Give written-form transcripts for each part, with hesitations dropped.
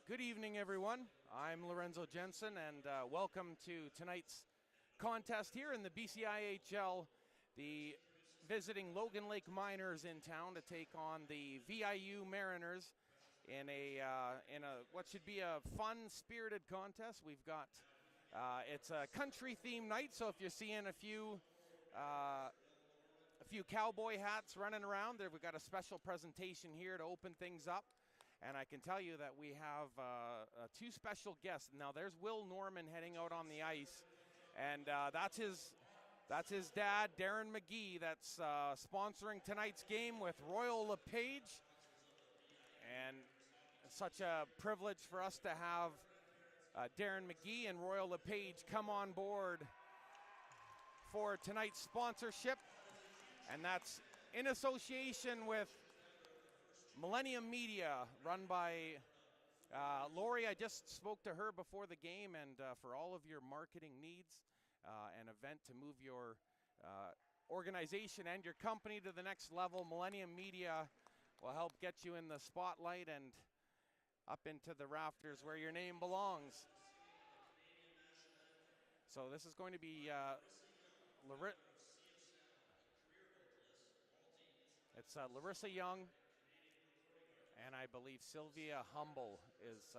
Good evening, everyone. I'm Lorenzo Jensen, and welcome to tonight's contest here in the BCIHL. The visiting Logan Lake Miners in town to take on the VIU Mariners in a what should be a fun, spirited contest. We've got it's a country-themed night, so if you're seeing a few cowboy hats running around there, we've got a special presentation here to open things up. And I can tell you that we have two special guests. Now there's Will Norman heading out on the ice, and that's his dad, Darren McGee, that's sponsoring tonight's game with Royal LePage. And it's such a privilege for us to have Darren McGee and Royal LePage come on board for tonight's sponsorship, and that's in association with Millennium Media, run by Lori. I just spoke to her before the game, and for all of your marketing needs, an event to move your organization and your company to the next level, Millennium Media will help get you in the spotlight and up into the rafters where your name belongs. So this is going to be Larissa Young, and I believe Sylvia Humble is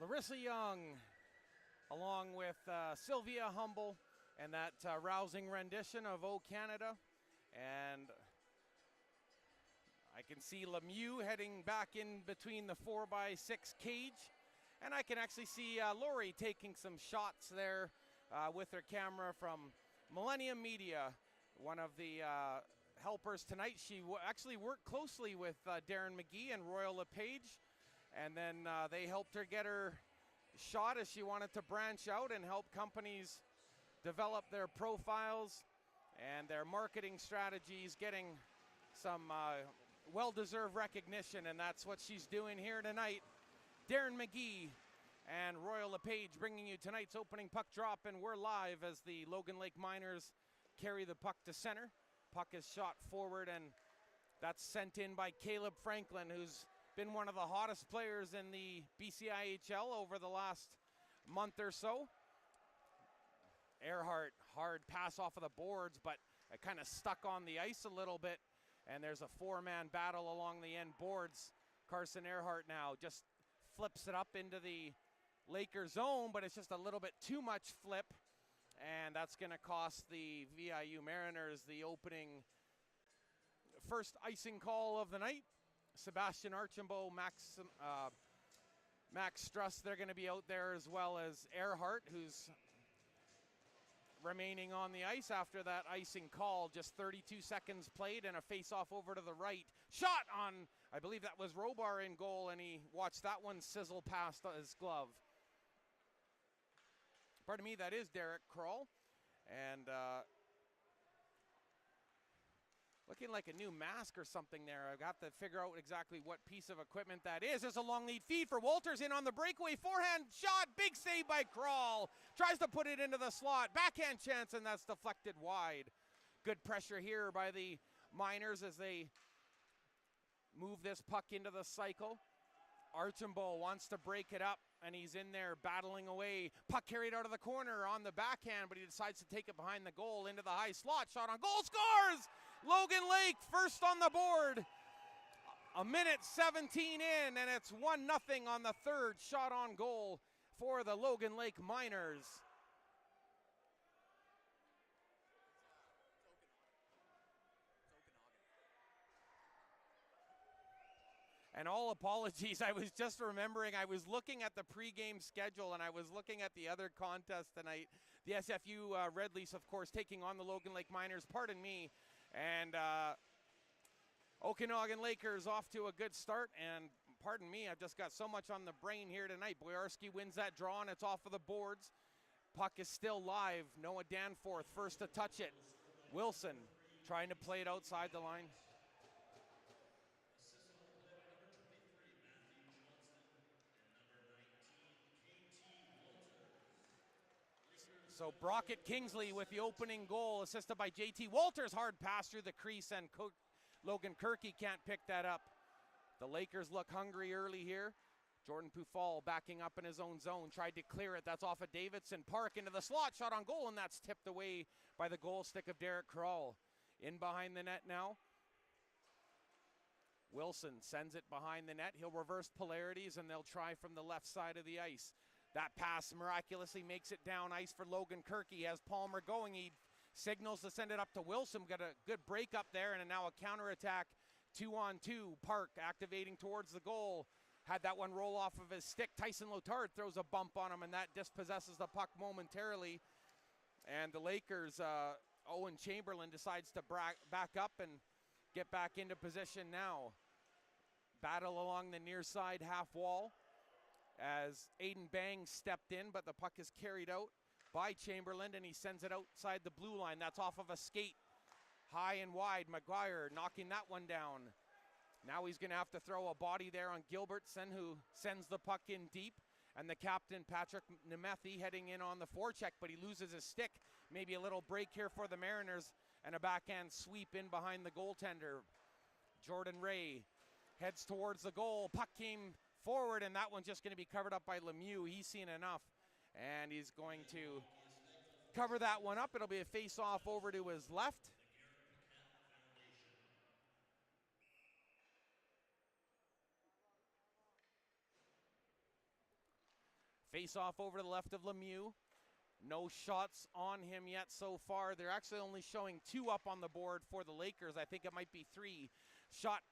Larissa Young, along with Sylvia Humble, and that rousing rendition of "O Canada." And I can see Lemieux heading back in between the 4x6 cage. And I can actually see Lori taking some shots there with her camera from Millennium Media, one of the helpers tonight. She actually worked closely with Darren McGee and Royal LePage. And then they helped her get her shot as she wanted to branch out and help companies develop their profiles and their marketing strategies, getting some well-deserved recognition, and that's what she's doing here tonight. Darren McGee and Royal LePage bringing you tonight's opening puck drop, and we're live as the Logan Lake Miners carry the puck to center. Puck is shot forward, and that's sent in by Caleb Franklin, who's been one of the hottest players in the BCIHL over the last month or so. Earhart hard pass off of the boards, but it kind of stuck on the ice a little bit. And there's a four-man battle along the end boards. Carson Earhart now just flips it up into the Lakers zone, but it's just a little bit too much flip. And that's going to cost the VIU Mariners the opening first icing call of the night. Sebastian Archambault, Max Struss, they're going to be out there, as well as Earhart, who's remaining on the ice after that icing call. Just 32 seconds played and a face-off over to the right. Shot on, I believe that was Robar in goal, and he watched that one sizzle past his glove. Pardon me, that is Derek Kroll. And looking like a new mask or something there. I've got to figure out exactly what piece of equipment that is. There's a long lead feed for Walters in on the breakaway. Forehand shot, big save by Kroll. Tries to put it into the slot. Backhand chance, and that's deflected wide. Good pressure here by the Miners as they move this puck into the cycle. Archambault wants to break it up, and he's in there battling away. Puck carried out of the corner on the backhand, but he decides to take it behind the goal into the high slot. Shot on goal, scores! Logan Lake first on the board. A minute 17 in, and it's 1-0 on the third shot on goal for the Logan Lake Miners. And all apologies, I was just remembering, I was looking at the pregame schedule and I was looking at the other contest tonight. The SFU Red Leafs, of course, taking on the Logan Lake Miners, pardon me. And Okanagan Lakers off to a good start. And pardon me, I've just got so much on the brain here tonight. Boyarski wins that draw and it's off of the boards. Puck is still live. Noah Danforth first to touch it. Wilson trying to play it outside the line. So Brockett Kingsley with the opening goal, assisted by JT Walters. Hard pass through the crease, and Logan Kirky can't pick that up. The Lakers look hungry early here. Jordan Pufal backing up in his own zone, tried to clear it. That's off of Davidson Park into the slot, shot on goal, and that's tipped away by the goal stick of Derek Kroll. In behind the net now. Wilson sends it behind the net. He'll reverse polarities, and they'll try from the left side of the ice. That pass miraculously makes it down ice for Logan Kirky. Has Palmer going. He signals to send it up to Wilson. Got a good break up there, and now a counterattack. 2-on-2. Park activating towards the goal. Had that one roll off of his stick. Tyson Lotard throws a bump on him, and that dispossesses the puck momentarily. And the Lakers, Owen Chamberlain decides to back up and get back into position now. Battle along the near side half wall as Aiden Bang stepped in, but the puck is carried out by Chamberlain, and he sends it outside the blue line. That's off of a skate. High and wide, McGuire knocking that one down. Now he's going to have to throw a body there on Gilbertson, who sends the puck in deep. And the captain, Patrick Nemethi, heading in on the forecheck, but he loses his stick. Maybe a little break here for the Mariners, and a backhand sweep in behind the goaltender. Jordan Ray heads towards the goal. Puck came forward, and that one's just going to be covered up by Lemieux. He's seen enough, and he's going to cover that one up. It'll be a face-off over to his left. Face-off over to the left of Lemieux. No shots on him yet so far. They're actually only showing 2 up on the board for the Lakers. I think it might be 3. Shot.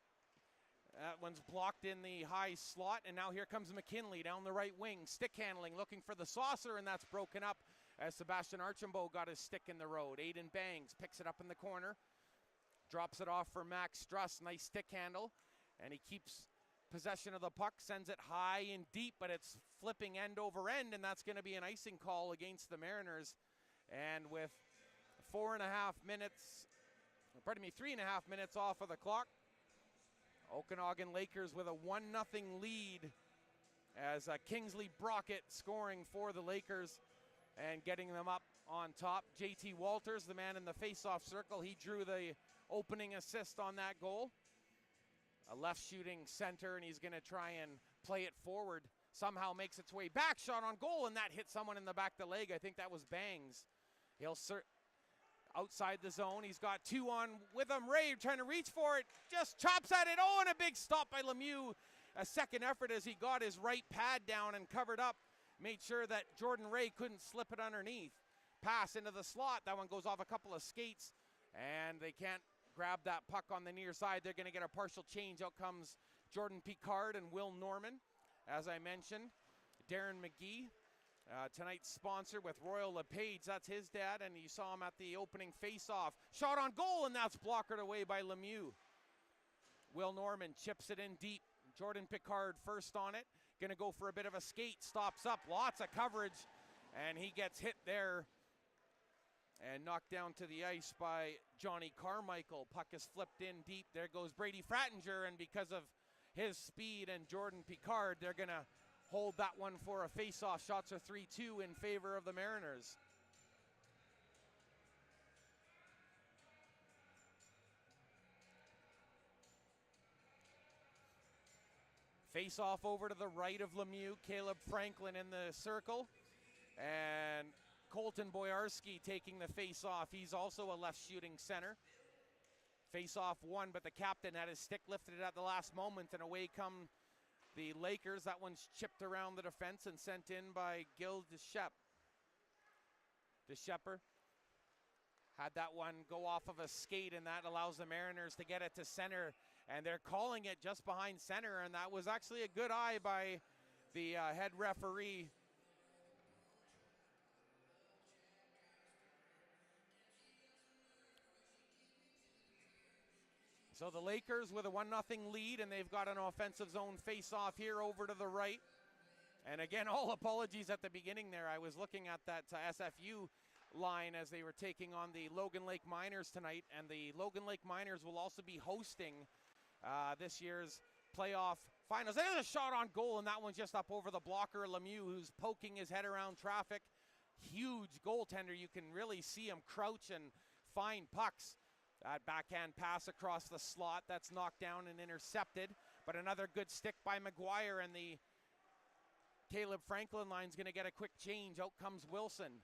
That one's blocked in the high slot, and now here comes McKinley down the right wing. Stick handling, looking for the saucer, and that's broken up as Sebastian Archambault got his stick in the road. Aiden Bangs picks it up in the corner. Drops it off for Max Struss. Nice stick handle, and he keeps possession of the puck, sends it high and deep, but it's flipping end over end, and that's going to be an icing call against the Mariners. And with 3.5 minutes off of the clock, Okanagan Lakers with a 1-0 lead as Kingsley Brockett scoring for the Lakers and getting them up on top. JT Walters, the man in the face-off circle, he drew the opening assist on that goal. A left shooting center, and he's going to try and play it forward. Somehow makes its way back, shot on goal, and that hit someone in the back of the leg. I think that was Bangs. outside the zone. He's got 2 on with him. Ray trying to reach for it, just chops at it. Oh, and a big stop by Lemieux. A second effort as he got his right pad down and covered up. Made sure that Jordan Ray couldn't slip it underneath. Pass into the slot. That one goes off a couple of skates, and they can't grab that puck on the near side. They're going to get a partial change. Out comes Jordan Picard and Will Norman. As I mentioned, Darren McGee, tonight's sponsor with Royal LePage. That's his dad, and you saw him at the opening face-off. Shot on goal, and that's blockered away by Lemieux. Will Norman chips it in deep. Jordan Picard first on it. Going to go for a bit of a skate. Stops up. Lots of coverage, and he gets hit there and knocked down to the ice by Johnny Carmichael. Puck is flipped in deep. There goes Brady Frattinger, and because of his speed and Jordan Picard, they're going to hold that one for a face-off. Shots are 3-2 in favor of the Mariners. Face-off over to the right of Lemieux. Caleb Franklin in the circle. And Colton Boyarski taking the face-off. He's also a left-shooting center. Face-off won, but the captain had his stick lifted at the last moment, and away come the Lakers. That one's chipped around the defense and sent in by Gil DeShepper had that one go off of a skate, and that allows the Mariners to get it to center, and they're calling it just behind center, and that was actually a good eye by the head referee. So the Lakers with a 1-0 lead, and they've got an offensive zone face-off here over to the right. And again, all apologies at the beginning there. I was looking at that SFU line as they were taking on the Logan Lake Miners tonight, and the Logan Lake Miners will also be hosting this year's playoff finals. There's a shot on goal, and that one's just up over the blocker, Lemieux, who's poking his head around traffic. Huge goaltender. You can really see him crouch and find pucks. That backhand pass across the slot, that's knocked down and intercepted. But another good stick by McGuire, and the Caleb Franklin line's going to get a quick change. Out comes Wilson.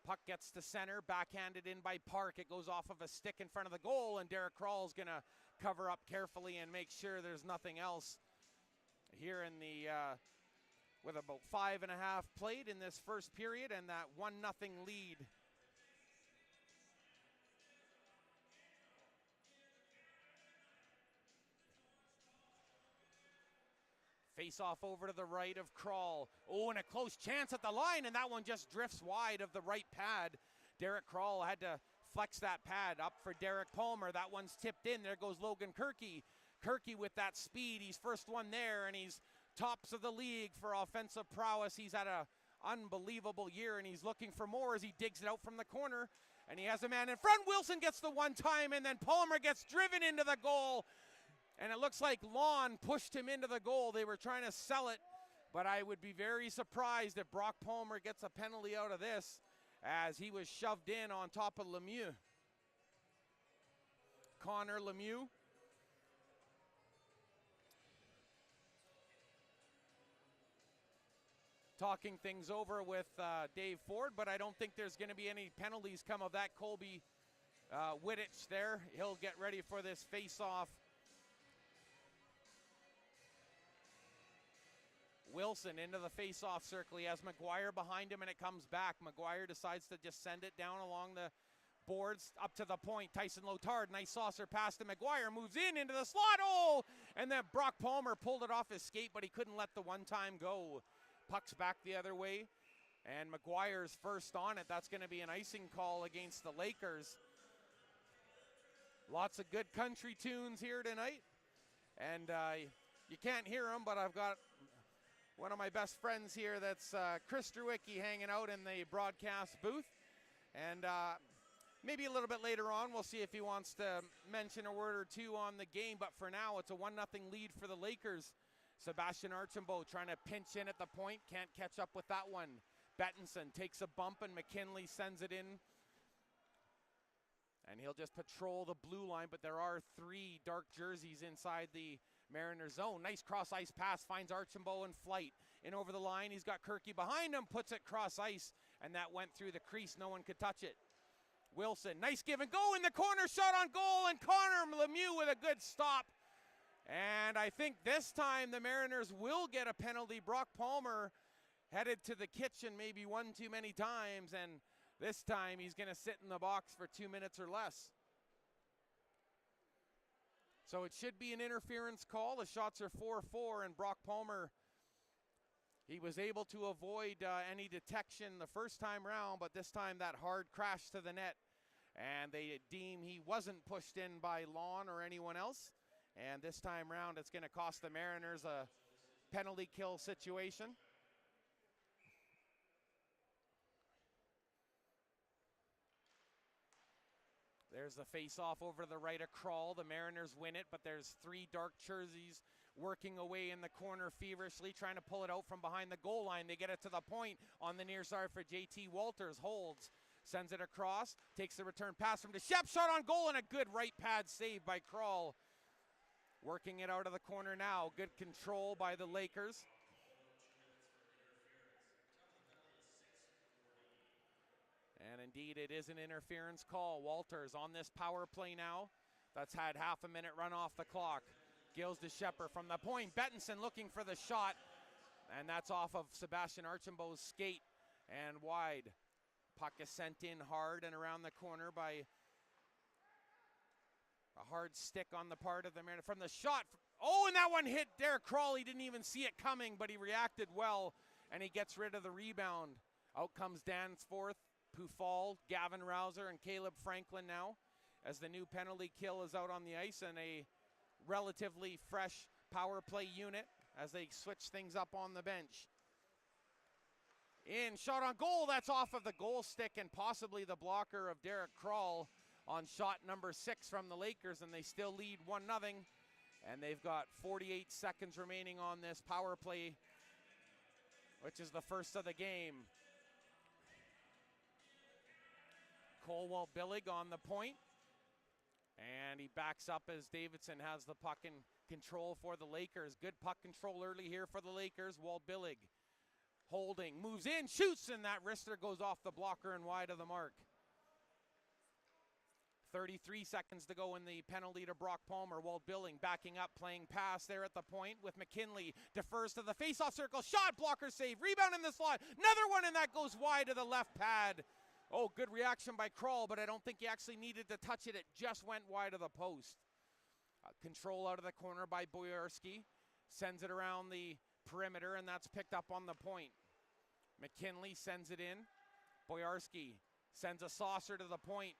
Puck gets to center, backhanded in by Park. It goes off of a stick in front of the goal, and Derek Krall's going to cover up carefully and make sure there's nothing else here in the with about 5.5 played in this first period, and that 1-0 lead. Face off over to the right of Krall. Oh, and a close chance at the line, and that one just drifts wide of the right pad. Derek Krall had to flex that pad up for Derek Palmer. That one's tipped in. There goes Logan Kirky. Kirky with that speed. He's first one there, and he's tops of the league for offensive prowess. He's had an unbelievable year, and he's looking for more as he digs it out from the corner. And he has a man in front. Wilson gets the one time, and then Palmer gets driven into the goal. And it looks like Lon pushed him into the goal. They were trying to sell it, but I would be very surprised if Brock Palmer gets a penalty out of this, as he was shoved in on top of Lemieux. Connor Lemieux. Talking things over with Dave Ford, but I don't think there's going to be any penalties come of that. Colby Wittich there. He'll get ready for this face-off. Wilson into the face-off circle. He has McGuire behind him, and it comes back. McGuire decides to just send it down along the boards up to the point. Tyson Lotard, nice saucer pass to McGuire, moves into the slot. Oh, and then Brock Palmer pulled it off his skate, but he couldn't let the one-time go. Puck's back the other way, and McGuire's first on it. That's going to be an icing call against the Lakers. Lots of good country tunes here tonight, and you can't hear them, but I've got one of my best friends here, that's Chris Drewicki, hanging out in the broadcast booth. And maybe a little bit later on, we'll see if he wants to mention a word or two on the game. But for now, it's a 1-0 lead for the Lakers. Sebastian Archambault trying to pinch in at the point. Can't catch up with that one. Bettinson takes a bump, and McKinley sends it in. And he'll just patrol the blue line, but there are 3 dark jerseys inside the Mariners zone. Nice cross ice pass, finds Archambault in flight. In over the line, he's got Kirky behind him, puts it cross ice, and that went through the crease. No one could touch it. Wilson, nice give and go in the corner, shot on goal, and Connor Lemieux with a good stop. And I think this time the Mariners will get a penalty. Brock Palmer headed to the kitchen maybe one too many times, and this time he's going to sit in the box for 2 minutes or less. So it should be an interference call. The shots are 4-4, and Brock Palmer, he was able to avoid any detection the first time round, but this time that hard crash to the net, and they deem he wasn't pushed in by Lawn or anyone else. And this time round, it's going to cost the Mariners a penalty kill situation. There's the face-off over to the right of Kroll. The Mariners win it, but there's 3 dark jerseys working away in the corner feverishly, trying to pull it out from behind the goal line. They get it to the point on the near side for JT Walters. Holds, sends it across, takes the return pass from Shep. Shot on goal, and a good right pad save by Kroll. Working it out of the corner now. Good control by the Lakers. And indeed, it is an interference call. Walters on this power play now. That's had half a minute run off the clock. Gills to Shepard from the point. Bettinson looking for the shot. And that's off of Sebastian Archambault's skate and wide. Puck is sent in hard and around the corner by a hard stick on the part of the Mariners. From the shot, oh, and that one hit Derek Kroll. He didn't even see it coming, but he reacted well, and he gets rid of the rebound. Out comes Danforth, Pufal, Gavin Rouser, and Caleb Franklin now, as the new penalty kill is out on the ice, and a relatively fresh power play unit as they switch things up on the bench. In, shot on goal, that's off of the goal stick and possibly the blocker of Derek Kroll on shot number 6 from the Lakers, and they still lead 1-0, and they've got 48 seconds remaining on this power play, which is the first of the game. Colwell-Billig on the point, and he backs up as Davidson has the puck in control for the Lakers. Good puck control early here for the Lakers. Walt-Billig holding, moves in, shoots, and that wrister goes off the blocker and wide of the mark. 33 seconds to go in the penalty to Brock Palmer. Walt-Billig backing up, playing pass there at the point with McKinley. Defers to the face-off circle. Shot, blocker save. Rebound in the slot. Another one, and that goes wide to the left pad. Oh, good reaction by Kroll, but I don't think he actually needed to touch it. It just went wide of the post. Control out of the corner by Boyarski. Sends it around the perimeter, and that's picked up on the point. McKinley sends it in. Boyarski sends a saucer to the point.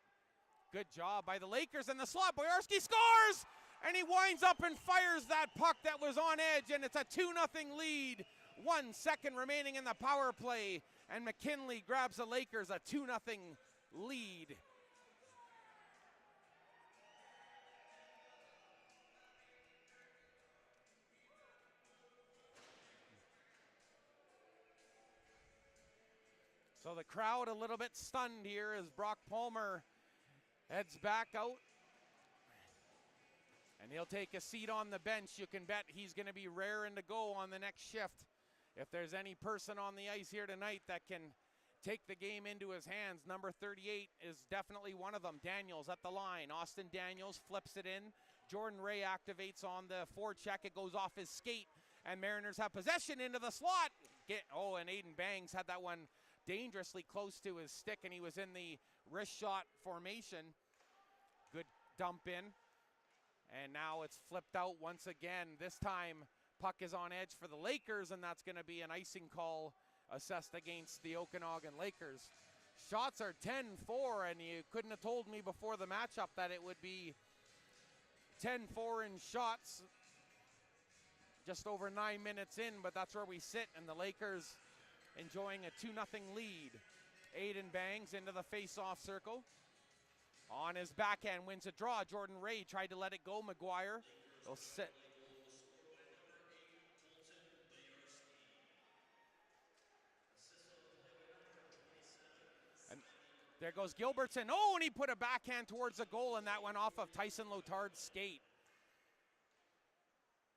Good job by the Lakers in the slot. Boyarski scores! And he winds up and fires that puck that was on edge, and it's a 2-0 lead. 1 second remaining in the power play, and McKinley grabs the Lakers a 2-0 lead. So the crowd a little bit stunned here as Brock Palmer heads back out, and he'll take a seat on the bench. You can bet he's going to be raring to go on the next shift. If there's any person on the ice here tonight that can take the game into his hands, number 38 is definitely one of them. Daniels at the line. Austin Daniels flips it in. Jordan Ray activates on the forecheck. It goes off his skate, and Mariners have possession into the slot. And Aiden Bangs had that one dangerously close to his stick, and he was in the wrist shot formation. Good dump in, and now it's flipped out once again. This time puck is on edge for the Lakers, and that's going to be an icing call assessed against the Okanagan Lakers. Shots are 10-4, and you couldn't have told me before the matchup that it would be 10-4 in shots just over 9 minutes in, but that's where we sit, and the Lakers enjoying a 2-0 lead. Aiden Bangs into the face-off circle. On his backhand, wins a draw. Jordan Ray tried to let it go. McGuire will sit. And there goes Gilbertson. Oh, and he put a backhand towards the goal, and that went off of Tyson Lotard's skate.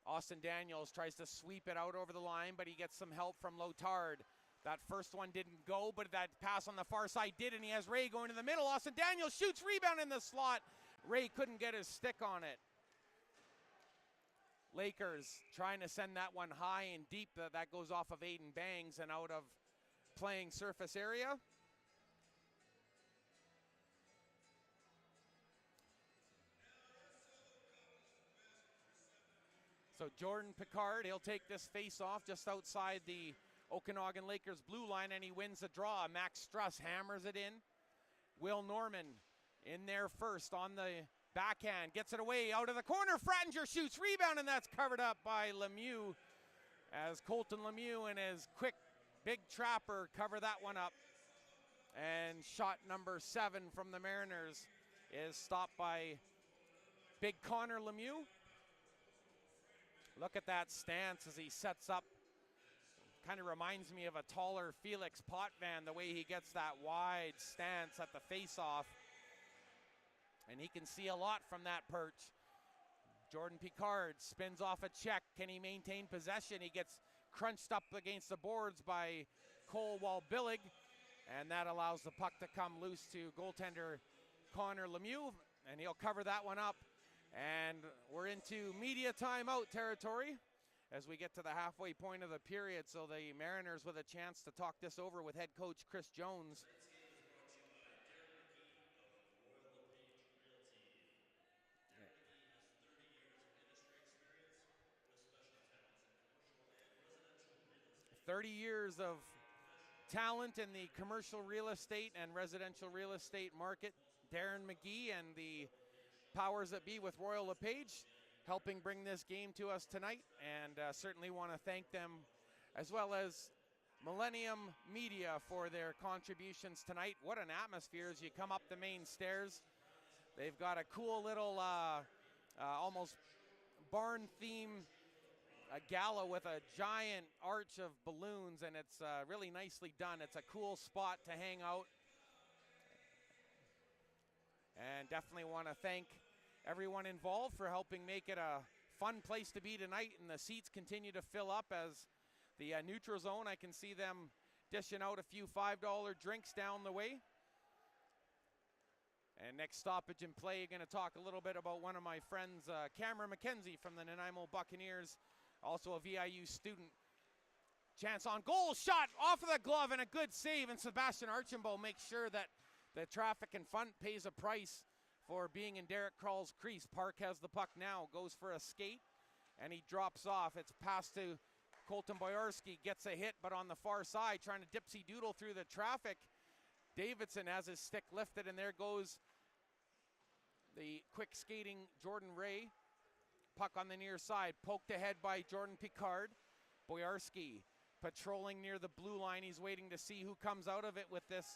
Austin Daniels tries to sweep it out over the line, but he gets some help from Lotard. That first one didn't go, but that pass on the far side did, and he has Ray going to the middle. Austin Daniels shoots, rebound in the slot. Ray couldn't get his stick on it. Lakers trying to send that one high and deep. That goes off of Aiden Bangs and out of playing surface area. So Jordan Picard, he'll take this face off just outside the Okanagan Lakers blue line, and he wins the draw. Max Struss hammers it in. Will Norman in there first on the backhand, gets it away out of the corner. Frattinger shoots, rebound, and that's covered up by Lemieux as Colton Lemieux and his quick big trapper cover that one up. And shot number 7 from the Mariners is stopped by big Connor Lemieux. Look at that stance as he sets up. Kind of reminds me of a taller Felix Potvin, the way he gets that wide stance at the face-off. And he can see a lot from that perch. Jordan Picard spins off a check. Can he maintain possession? He gets crunched up against the boards by Cole Walbillig, and that allows the puck to come loose to goaltender Connor Lemieux, and he'll cover that one up. And we're into media timeout territory as we get to the halfway point of the period. So the Mariners with a chance to talk this over with head coach Chris Jones. Derek McGee has 30 years of industry experience with special talents in commercial and residential real estate. 30 years of talent in the commercial real estate and residential real estate market. Darren McGee and the powers that be with Royal LePage helping bring this game to us tonight, and certainly want to thank them, as well as Millennium Media for their contributions tonight. What an atmosphere as you come up the main stairs. They've got a cool little almost barn theme gala with a giant arch of balloons, and it's really nicely done. It's a cool spot to hang out, and definitely want to thank everyone involved for helping make it a fun place to be tonight. And the seats continue to fill up as the neutral zone, I can see them dishing out a few $5 drinks down the way. And next stoppage in play, you're going to talk a little bit about one of my friends, Cameron McKenzie from the Nanaimo Buccaneers, also a VIU student. Chance on goal, shot off of the glove, and a good save. And Sebastian Archambault makes sure that the traffic in front pays a price for being in Derek Krall's crease. Park has the puck now, goes for a skate, and he drops off. It's passed to Colton Boyarsky, gets a hit, but on the far side, trying to dipsy doodle through the traffic. Davidson has his stick lifted, and there goes the quick skating Jordan Ray. Puck on the near side, poked ahead by Jordan Picard. Boyarsky patrolling near the blue line. He's waiting to see who comes out of it with this.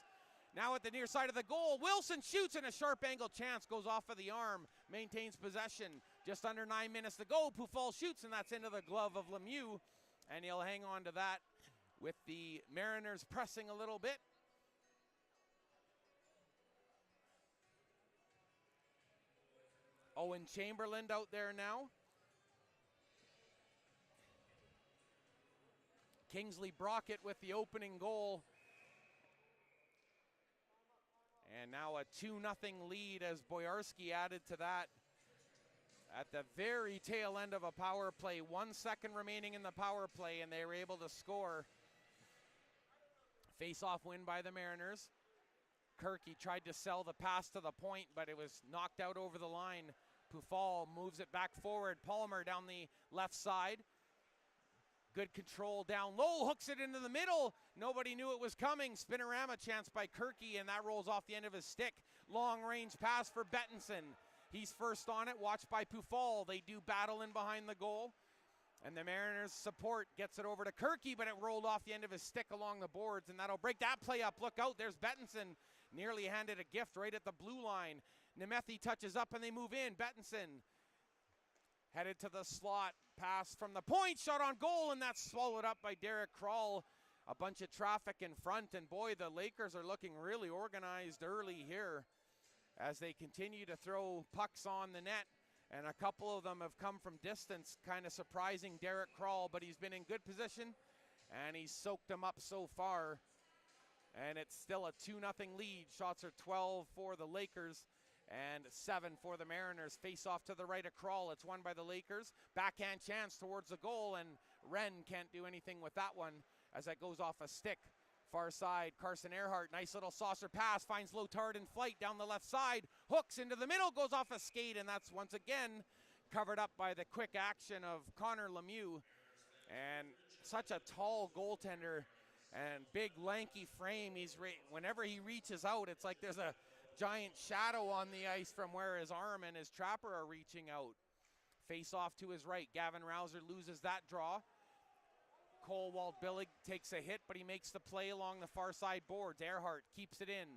Now at the near side of the goal, Wilson shoots, and a sharp angle chance goes off of the arm, maintains possession. Just under 9 minutes to go, Pufal shoots, and that's into the glove of Lemieux, and he'll hang on to that with the Mariners pressing a little bit. Owen Chamberlain out there now. Kingsley Brockett with the opening goal. And now a 2-0 lead as Boyarsky added to that at the very tail end of a power play. 1 second remaining in the power play, and they were able to score. Face-off win by the Mariners. Kirky tried to sell the pass to the point, but it was knocked out over the line. Pufal moves it back forward. Palmer down the left side. Good control down low, hooks it into the middle. Nobody knew it was coming. Spinorama chance by Kirky, and that rolls off the end of his stick. Long range pass for Bettinson. He's first on it, watched by Pufal. They do battle in behind the goal. And the Mariners support gets it over to Kirky, but it rolled off the end of his stick along the boards, and that'll break that play up. Look out, there's Bettinson. Nearly handed a gift right at the blue line. Nemeth touches up and they move in. Bettinson headed to the slot. Pass from the point, shot on goal, and that's swallowed up by Derek Krall. A bunch of traffic in front, and boy, the Lakers are looking really organized early here as they continue to throw pucks on the net. And a couple of them have come from distance, kind of surprising Derek Krall, but he's been in good position and he's soaked them up so far. And it's still a 2-0 lead. Shots are 12 for the Lakers and 7 for the Mariners. Face off to the right of Kral. It's won by the Lakers. Backhand chance towards the goal, and Wren can't do anything with that one as that goes off a stick. Far side, Carson Earhart, nice little saucer pass, finds Lotard in flight down the left side, hooks into the middle, goes off a skate, and that's once again covered up by the quick action of Connor Lemieux. And such a tall goaltender and big lanky frame. Whenever he reaches out, it's like there's a giant shadow on the ice from where his arm and his trapper are reaching out. Face off to his right, Gavin Rouser loses that draw. Cole Wald-Billig takes a hit, but he makes the play along the far side boards. Earhart keeps it in.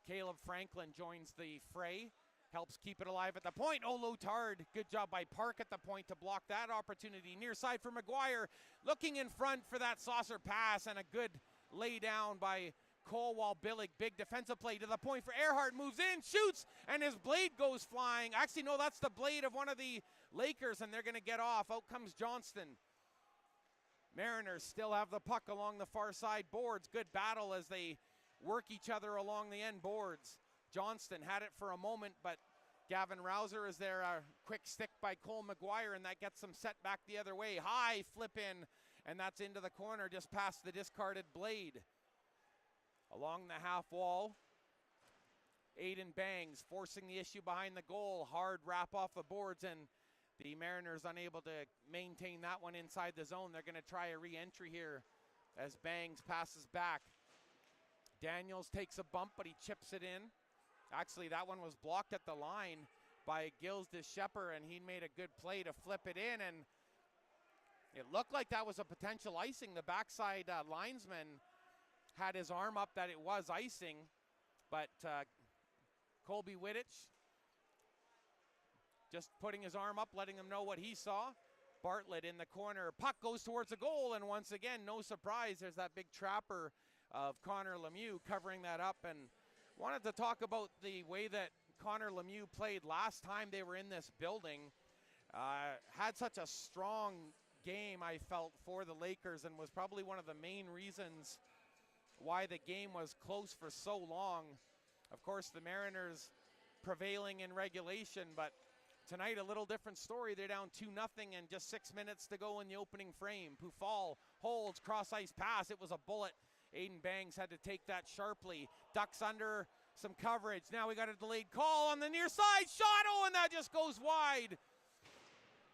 Caleb Franklin joins the fray, helps keep it alive at the point. Oh, Lotard, good job by Park at the point to block that opportunity. Near side for McGuire, looking in front for that saucer pass, and a good lay down by Cole Wald-Billig. Big defensive play to the point for Earhart, moves in, shoots, and his blade goes flying. Actually, no, that's the blade of one of the Lakers, and they're going to get off. Out comes Johnston. Mariners still have the puck along the far side boards. Good battle as they work each other along the end boards. Johnston had it for a moment, but Gavin Rouser is there. A quick stick by Cole McGuire, and that gets them set back the other way. High flip in, and that's into the corner just past the discarded blade. Along the half wall, Aiden Bangs forcing the issue behind the goal. Hard wrap off the boards, and the Mariners unable to maintain that one inside the zone. They're going to try a re-entry here as Bangs passes back. Daniels takes a bump, but he chips it in. Actually, that one was blocked at the line by Gilles de Shepper, and he made a good play to flip it in, and it looked like that was a potential icing. The backside linesman had his arm up that it was icing, but Colby Wittich just putting his arm up, letting him know what he saw. Bartlett in the corner. Puck goes towards the goal, and once again, no surprise, there's that big trapper of Connor Lemieux covering that up. And wanted to talk about the way that Connor Lemieux played last time they were in this building. Had such a strong game, I felt, for the Lakers, and was probably one of the main reasons why the game was close for so long. Of course, the Mariners prevailing in regulation, but tonight, a little different story. They're down 2-0 and just 6 minutes to go in the opening frame. Pufal holds, cross-ice pass. It was a bullet. Aiden Bangs had to take that sharply. Ducks under some coverage. Now we got a delayed call on the near side. Shot, oh, and that just goes wide.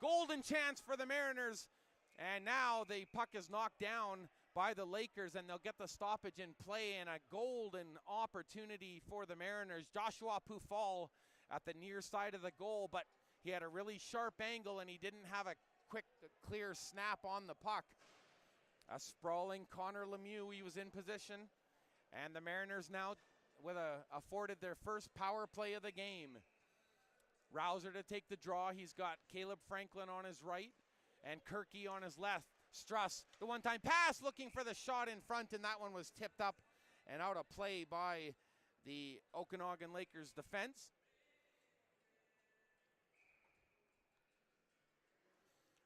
Golden chance for the Mariners. And now the puck is knocked down by the Lakers, and they'll get the stoppage in play, and a golden opportunity for the Mariners. Joshua Pufal at the near side of the goal, but he had a really sharp angle, and he didn't have a quick, clear snap on the puck. A sprawling Connor Lemieux, he was in position, and the Mariners now afforded their first power play of the game. Rouser to take the draw. He's got Caleb Franklin on his right and Kirky on his left. Struss, the one-time pass, looking for the shot in front, and that one was tipped up and out of play by the Okanagan Lakers defense.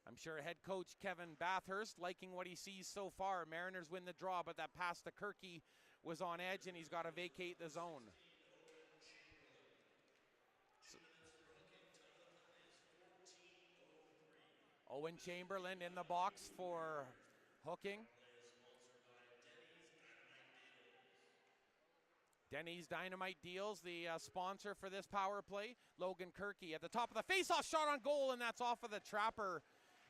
I'm sure head coach Kevin Bathurst liking what he sees so far. Mariners win the draw, but that pass to Kirky was on edge, and he's got to vacate the zone. Owen Chamberlain in the box for hooking. Denny's Dynamite Deals, the sponsor for this power play. Logan Kirky at the top of the face-off, shot on goal, and that's off of the trapper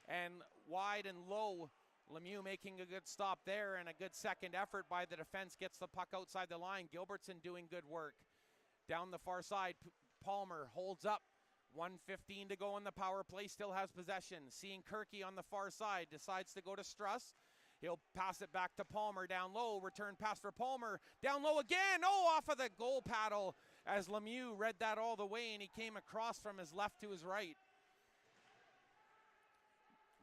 and wide and low. Lemieux making a good stop there, and a good second effort by the defense gets the puck outside the line. Gilbertson doing good work. Down the far side, Palmer holds up. 1:15 to go in the power play, still has possession. Seeing Kirky on the far side, decides to go to Struss. He'll pass it back to Palmer down low. Return pass for Palmer. Down low again. Oh, off of the goal paddle as Lemieux read that all the way, and he came across from his left to his right.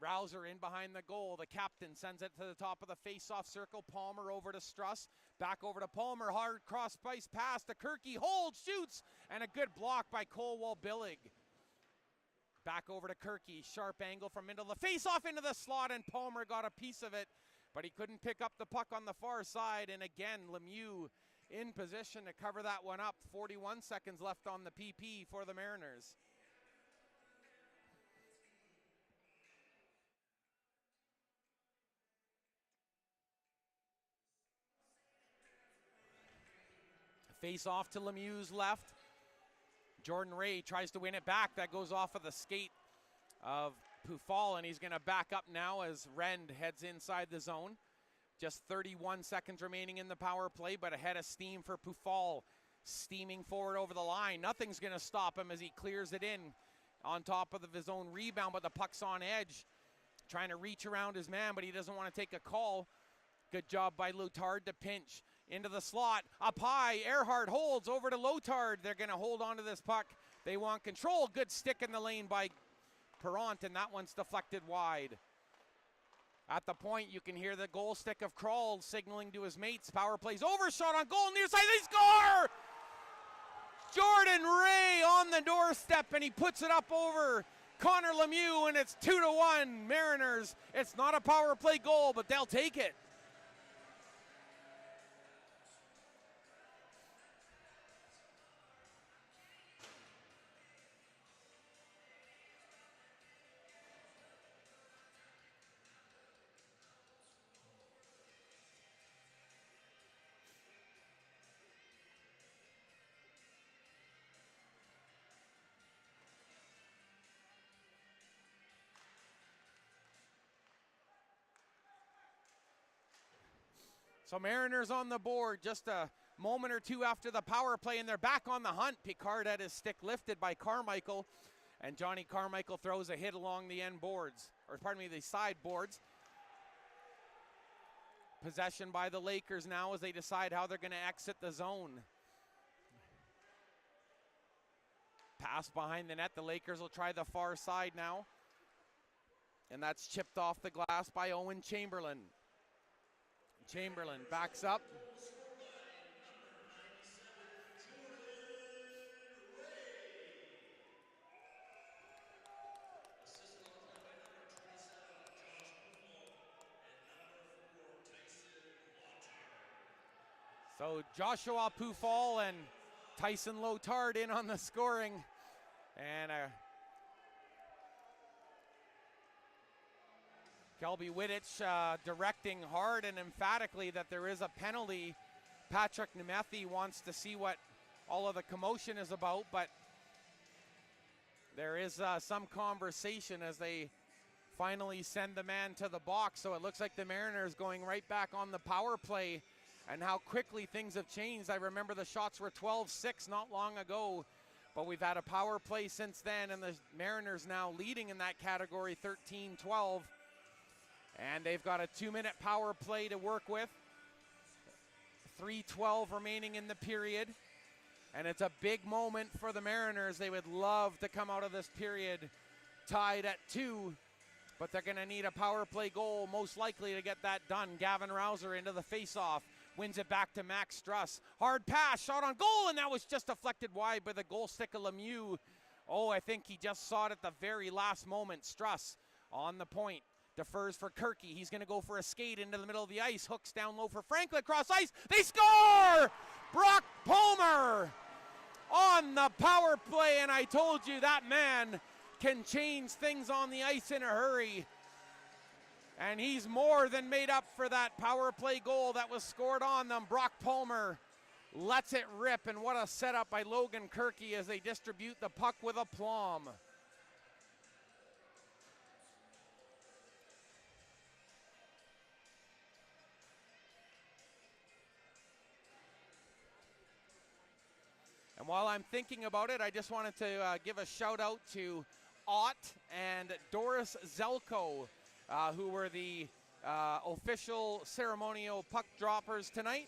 Rouser in behind the goal. The captain sends it to the top of the face-off circle. Palmer over to Struss. Back over to Palmer. Hard cross-ice pass to Kirky. Holds, shoots, and a good block by Cole Wald-Billig. Back over to Kirky, sharp angle from into the face-off into the slot, and Palmer got a piece of it, but he couldn't pick up the puck on the far side, and again, Lemieux in position to cover that one up. 41 seconds left on the PP for the Mariners. Face-off to Lemieux's left. Jordan Ray tries to win it back. That goes off of the skate of Pufal, and he's going to back up now as Rend heads inside the zone. Just 31 seconds remaining in the power play, but ahead of steam for Pufal, steaming forward over the line. Nothing's going to stop him as he clears it in on top of his own rebound, but the puck's on edge, trying to reach around his man, but he doesn't want to take a call. Good job by Lotard to pinch into the slot. Up high, Earhart holds over to Lotard. They're going to hold on to this puck. They want control. Good stick in the lane by Perrant, and that one's deflected wide. At the point, you can hear the goal stick of Kroll signaling to his mates. Power plays over, shot on goal, near side, they score! Jordan Ray on the doorstep, and he puts it up over Connor Lemieux, and it's 2-1 Mariners. It's not a power play goal, but they'll take it. So Mariners on the board just a moment or two after the power play, and they're back on the hunt. Picard had his stick lifted by Carmichael, and Johnny Carmichael throws a hit along the end boards, or pardon me, the side boards. Possession by the Lakers now as they decide how they're going to exit the zone. Pass behind the net. The Lakers will try the far side now. And that's chipped off the glass by Owen Chamberlain. Chamberlain backs up. So Joshua Pufal and Tyson Lotard in on the scoring. And Kelby Wittich directing hard and emphatically that there is a penalty. Patrick Nemeth wants to see what all of the commotion is about, but there is some conversation as they finally send the man to the box. So it looks like the Mariners going right back on the power play, and how quickly things have changed. I remember the shots were 12-6 not long ago, but we've had a power play since then, and the Mariners now leading in that category 13-12. And they've got a 2-minute power play to work with. 3:12 remaining in the period. And it's a big moment for the Mariners. They would love to come out of this period tied at 2, but they're going to need a power play goal most likely to get that done. Gavin Rouser into the faceoff. Wins it back to Max Struss. Hard pass, shot on goal, and that was just deflected wide by the goal stick of Lemieux. Oh, I think he just saw it at the very last moment. Struss on the point. Defers for Kirky. He's going to go for a skate into the middle of the ice. Hooks down low for Franklin. Cross ice. They score! Brock Palmer on the power play, and I told you that man can change things on the ice in a hurry. And he's more than made up for that power play goal that was scored on them. Brock Palmer lets it rip, and what a setup by Logan Kirky as they distribute the puck with aplomb. And while I'm thinking about it, I just wanted to give a shout out to Ott and Doris Zelko, who were the official ceremonial puck droppers tonight.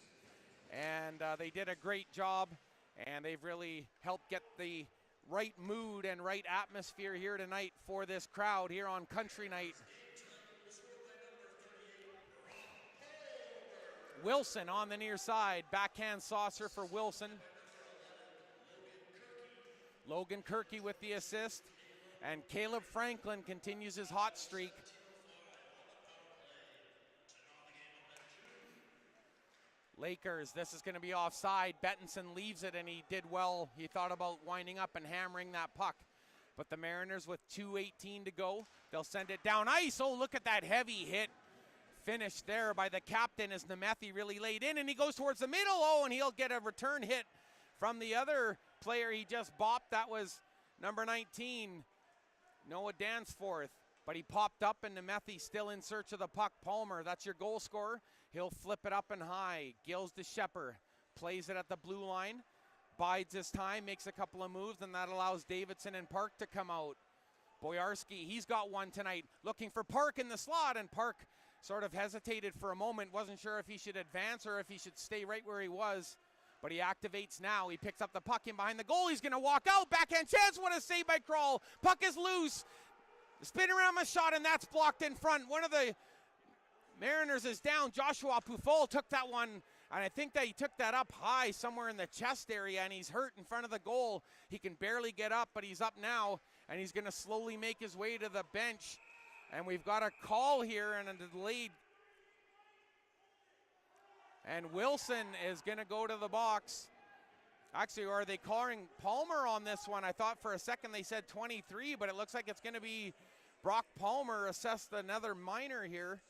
And they did a great job, and they've really helped get the right mood and right atmosphere here tonight for this crowd here on Country Night. Wilson on the near side, backhand saucer for Wilson. Logan Kirky with the assist. And Caleb Franklin continues his hot streak. Lakers, this is going to be offside. Bettinson leaves it, and he did well. He thought about winding up and hammering that puck. But the Mariners with 2:18 to go, they'll send it down ice. Oh, look at that heavy hit. Finished there by the captain as Nemeth really laid in, and he goes towards the middle. Oh, and he'll get a return hit from the other player he just bopped. That was number 19, Noah Danforth. But he popped up, and Nemeth still in search of the puck. Palmer, that's your goal scorer. He'll flip it up and high. Gills to Shepard. Plays it at the blue line. Bides his time, makes a couple of moves, and that allows Davidson and Park to come out. Boyarski, he's got one tonight. Looking for Park in the slot, and Park sort of hesitated for a moment. Wasn't sure if he should advance or if he should stay right where he was. But he activates now. He picks up the puck in behind the goal. He's going to walk out. Backhand chance. What a save by Kroll. Puck is loose. Spin around my shot, and that's blocked in front. One of the Mariners is down. Joshua Pufol took that one, and I think that he took that up high somewhere in the chest area, and he's hurt in front of the goal. He can barely get up, but he's up now, and he's going to slowly make his way to the bench. And we've got a call here and a delayed. And Wilson is going to go to the box. Actually, are they calling Palmer on this one? I thought for a second they said 23, but it looks like it's going to be Brock Palmer assessed another minor here.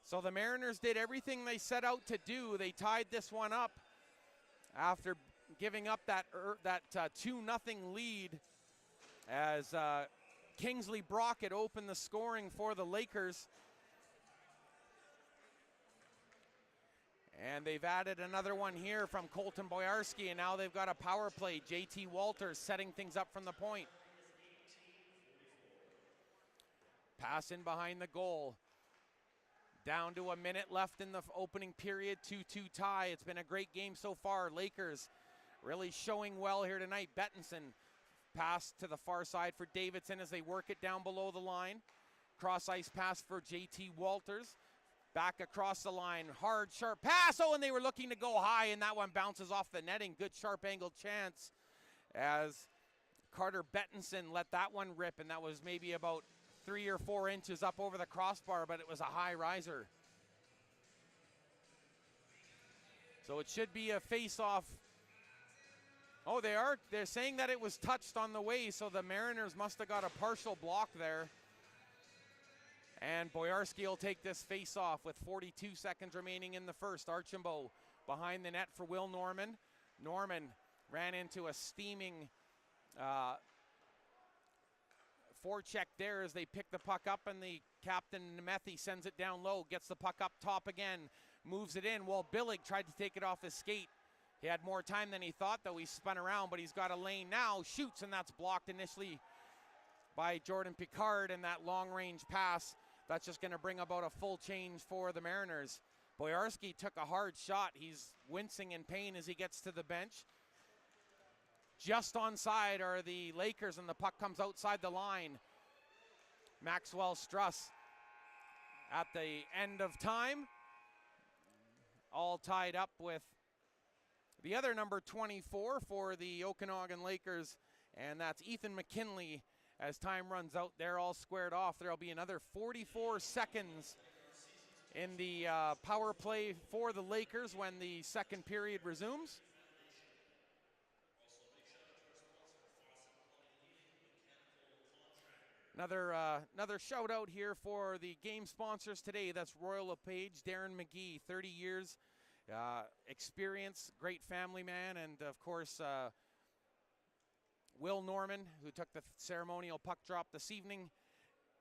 So the Mariners did everything they set out to do. They tied this one up after giving up that 2-0 lead as Kingsley Brockett opened the scoring for the Lakers. And they've added another one here from Colton Boyarski, and now they've got a power play. JT Walters setting things up from the point. Pass in behind the goal. Down to a minute left in the opening period, 2-2 tie. It's been a great game so far. Lakers really showing well here tonight. Bettinson pass to the far side for Davidson as they work it down below the line. Cross ice pass for JT Walters. Back across the line, hard, sharp pass. Oh, and they were looking to go high, and that one bounces off the netting. Good sharp angled chance as Carter Bettinson let that one rip, and that was maybe about 3 or 4 inches up over the crossbar, but it was a high riser. So it should be a face-off. Oh, they're saying that it was touched on the way, so the Mariners must have got a partial block there. And Boyarski will take this face-off with 42 seconds remaining in the first. Archambault behind the net for Will Norman. Norman ran into a steaming forecheck there as they pick the puck up, and the captain, Nemeth, sends it down low, gets the puck up top again, moves it in. Well, Billig tried to take it off his skate. He had more time than he thought, though. He spun around, but he's got a lane now, shoots, and that's blocked initially by Jordan Picard, and that long-range pass. That's just going to bring about a full change for the Mariners. Boyarski took a hard shot. He's wincing in pain as he gets to the bench. Just onside are the Lakers, and the puck comes outside the line. Maxwell Struss at the end of time. All tied up with the other number 24 for the Okanagan Lakers, and that's Ethan McKinley. As time runs out, they're all squared off. There'll be another 44 seconds in the power play for the Lakers when the second period resumes. Another shout out here for the game sponsors today. That's Royal LePage, Darren McGee, 30 years experience, great family man, and of course Will Norman, who took the ceremonial puck drop this evening.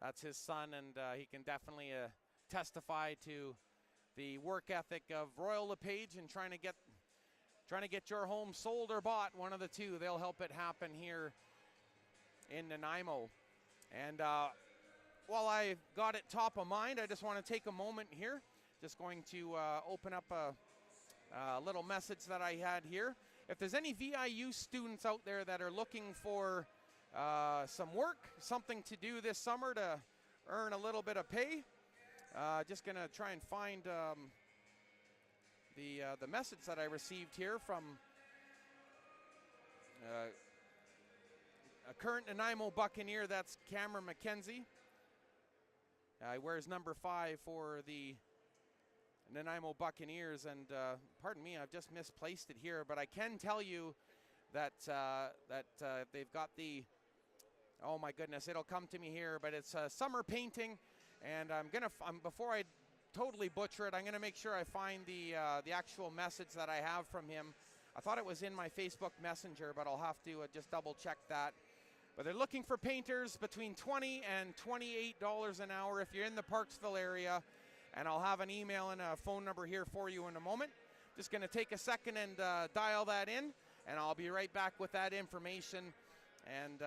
That's his son, and he can definitely testify to the work ethic of Royal LePage and trying to get your home sold or bought. One of the two. They'll help it happen here in Nanaimo. And while I got it top of mind, I just want to take a moment here. Just going to open up a little message that I had here. If there's any VIU students out there that are looking for some work, something to do this summer to earn a little bit of pay, just going to try and find the message that I received here from a current Nanaimo Buccaneer, that's Cameron McKenzie. He wears number 5 for the Nanaimo Buccaneers, and pardon me, I've just misplaced it here, but I can tell you that they've got the, oh my goodness, it'll come to me here, but it's summer painting, and before I totally butcher it, I'm gonna make sure I find the actual message that I have from him. I thought it was in my Facebook Messenger, but I'll have to just double check that. But they're looking for painters between $20 and $28 an hour if you're in the Parksville area. And I'll have an email and a phone number here for you in a moment. Just gonna take a second and dial that in, and I'll be right back with that information. And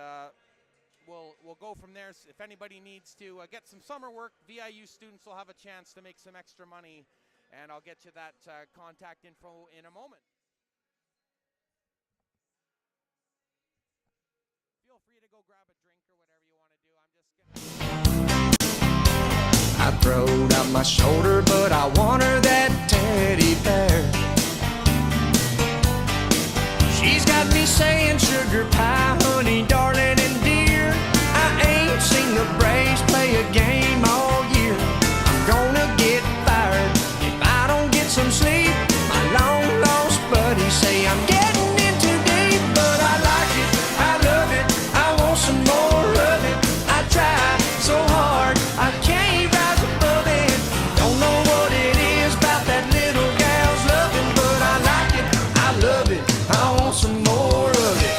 we'll go from there. If anybody needs to get some summer work, VIU students will have a chance to make some extra money, and I'll get you that contact info in a moment. Feel free to go grab a drink or whatever you want to do. I'm just gonna... I throwed out my shoulder, but I want her that teddy bear. She's got me saying sugar pie, honey, darling, and dear. I ain't seen the Braves play a game all year. I'm gonna get fired if I don't get some sleep. My long lost buddies say I'm getting in too deep, but I like it, I love it, I want some more of it. I try so hard, I can't rise above it. Don't know what it is about that little gal's loving, but I like it, I love it, I want some more of it.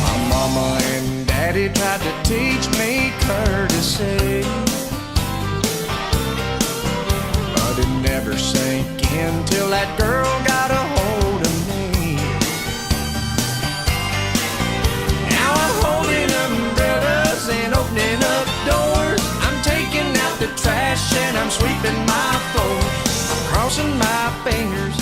My mama and daddy tried to teach me courtesy, but it never sank in till that girl got a hold of me. Now I'm holding umbrellas and opening up doors. I'm taking out the trash and I'm sweeping my floor. I'm crossing my fingers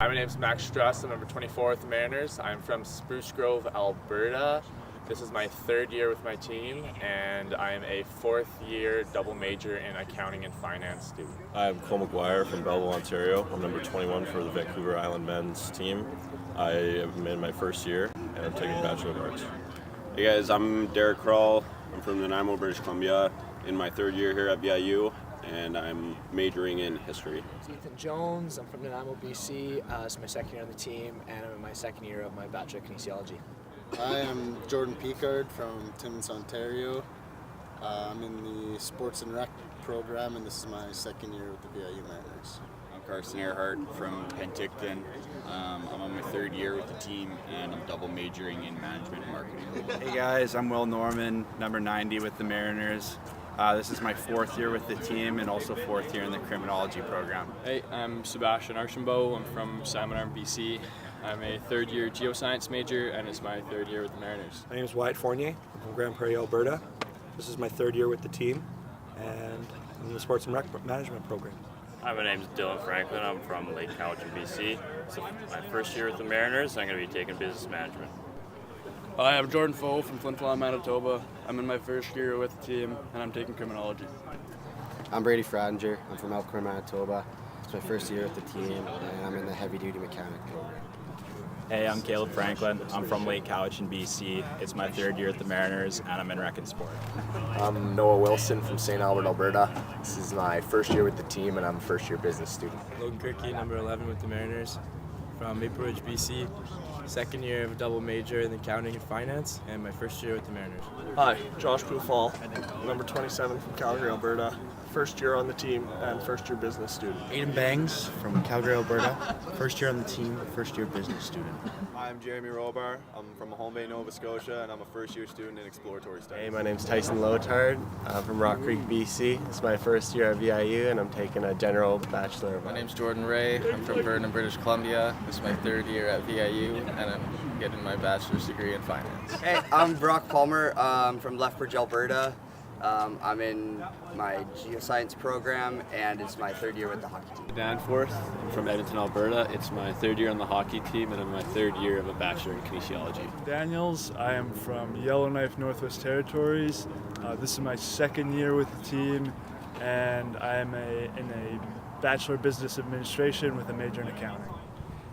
Hi, my name is Max Struss. I'm number 24 with the Mariners. I'm from Spruce Grove, Alberta. This is my third year with my team, and I'm a fourth-year double major in accounting and finance student. I'm Cole McGuire from Belleville, Ontario. I'm number 21 for the Vancouver Island men's team. I am in my first year, and I'm taking Bachelor of Arts. Hey guys, I'm Derek Kroll. I'm from Nanaimo, British Columbia, in my third year here at VIU, and I'm majoring in history. Ethan Jones. I'm from Nanaimo, BC. It's my second year on the team, and I'm in my second year of my Bachelor of Kinesiology. Hi, I'm Jordan Picard from Timmins, Ontario. I'm in the Sports and Rec program, and this is my second year with the VIU Mariners. I'm Carson Earhart from Penticton. I'm on my third year with the team, and I'm double majoring in management and marketing. Hey guys, I'm Will Norman, number 90 with the Mariners. This is my fourth year with the team and also fourth year in the criminology program. Hey, I'm Sebastian Archambault. I'm from Salmon Arm, BC. I'm a third year geoscience major, and it's my third year with the Mariners. My name is Wyatt Fournier. I'm from Grand Prairie, Alberta. This is my third year with the team, and I'm in the Sports and Rec Management program. Hi, my name is Dylan Franklin. I'm from Lake Cowichan, BC. So my first year with the Mariners, I'm going to be taking business management. Hi, I'm Jordan Foe from Flin Flon, Manitoba. I'm in my first year with the team, and I'm taking criminology. I'm Brady Fradinger. I'm from Elkhorn, Manitoba. It's my first year with the team, and I'm in the heavy-duty mechanic program. Hey, I'm Caleb Franklin. I'm from Lake Cowichan, BC. It's my third year at the Mariners, and I'm in Rec and Sport. I'm Noah Wilson from St. Albert, Alberta. This is my first year with the team, and I'm a first-year business student. Logan Kirky, number 11 with the Mariners, from Maple Ridge, BC. Second year of a double major in accounting and finance, and my first year with the Mariners. Hi, Josh Pufall, number 27 from Calgary, Alberta. First year on the team and first year business student. Aiden Bangs from Calgary, Alberta. First year on the team, first year business student. I'm Jeremy Robar. I'm from Mahone Bay, Nova Scotia, and I'm a first year student in exploratory studies. Hey, my name's Tyson Lotard. I'm from Rock Creek, BC. It's my first year at VIU, and I'm taking a general Bachelor of Arts. My name's Jordan Ray. I'm from Vernon, British Columbia. This is my third year at VIU, and I'm getting my bachelor's degree in finance. Hey, I'm Brock Palmer from Lethbridge, Alberta. I'm in my geoscience program, and it's my third year with the hockey team. Danforth, I'm from Edmonton, Alberta. It's my third year on the hockey team, and I'm my third year of a Bachelor in Kinesiology. Daniels, I am from Yellowknife, Northwest Territories. This is my second year with the team, and I am in a Bachelor of Business Administration with a major in accounting.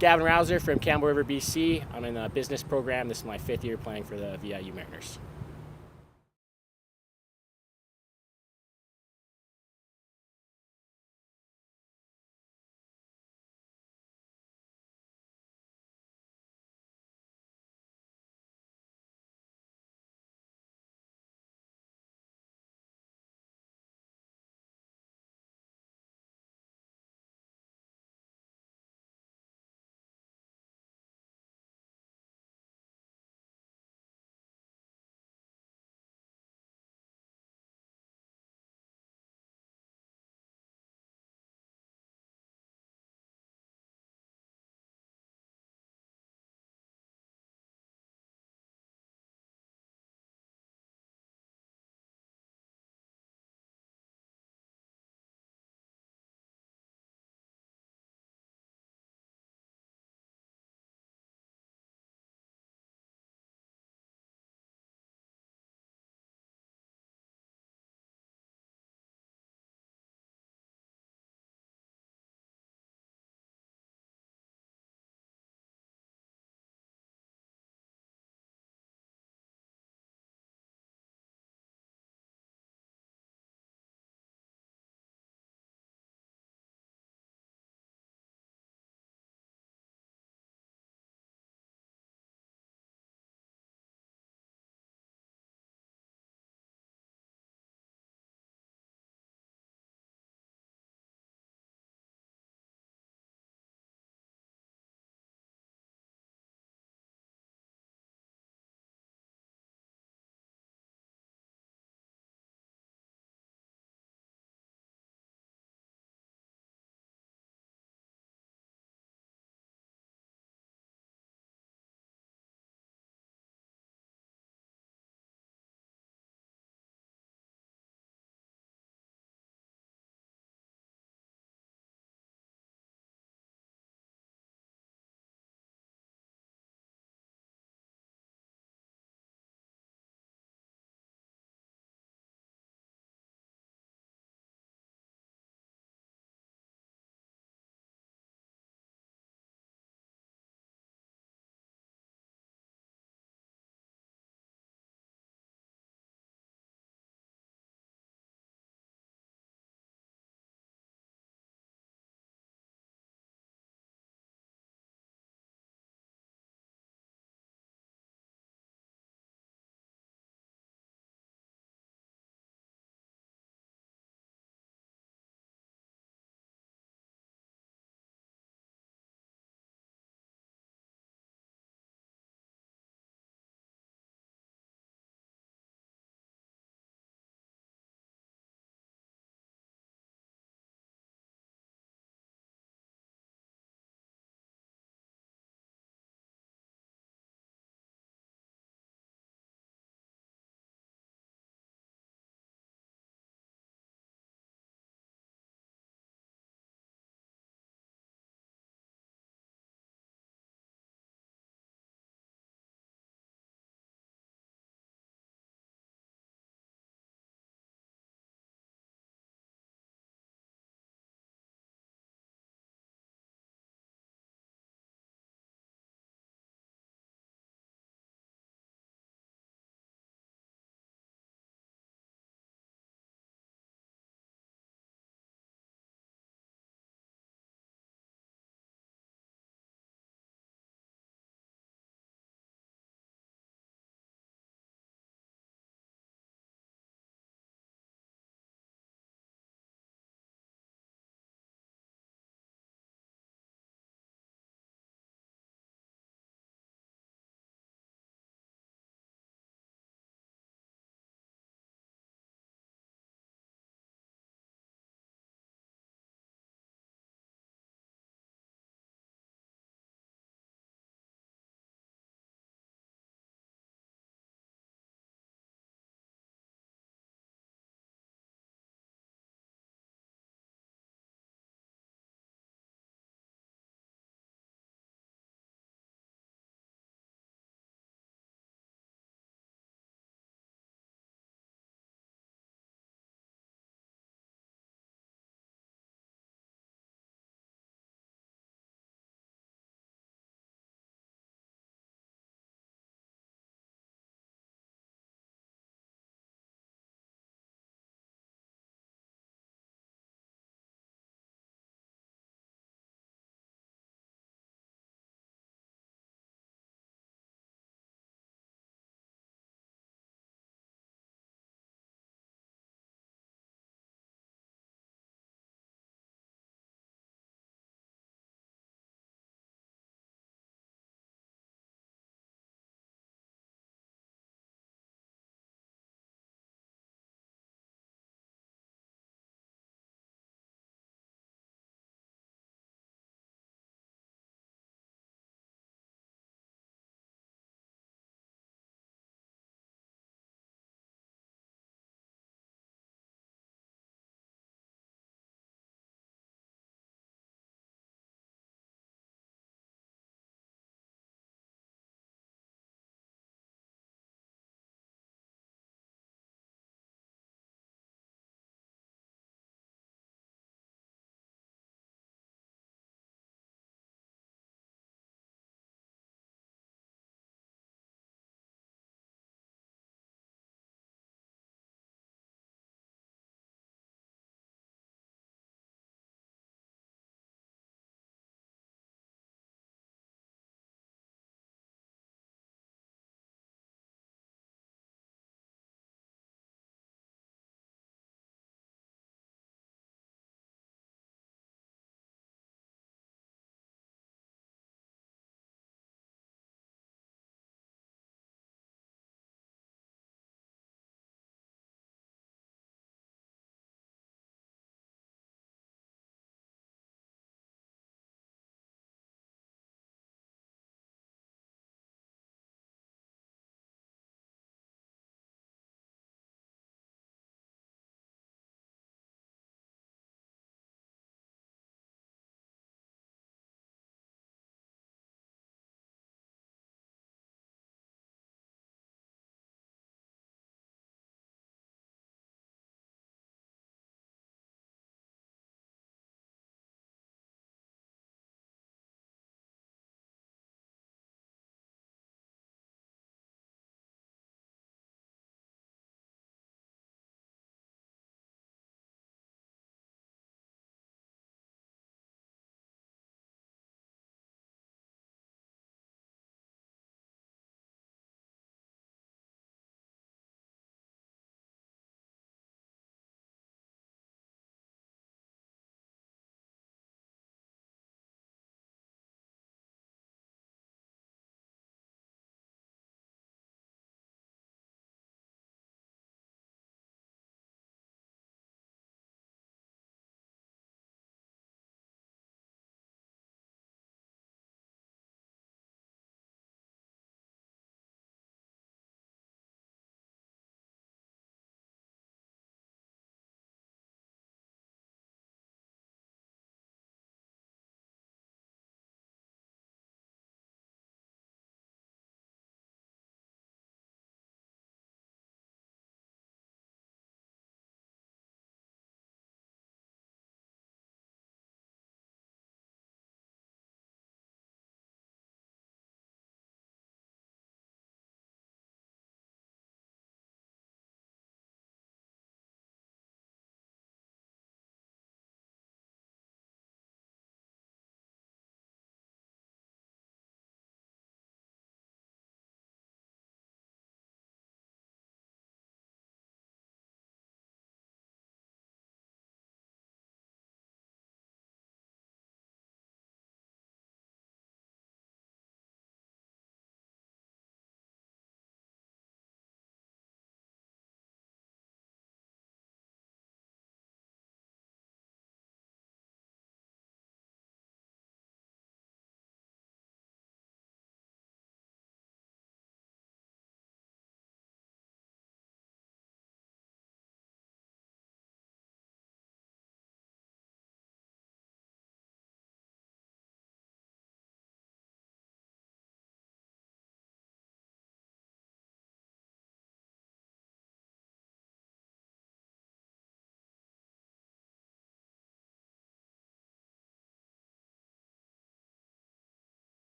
Gavin Rouser from Campbell River, BC. I'm in the business program. This is my fifth year playing for the VIU Mariners.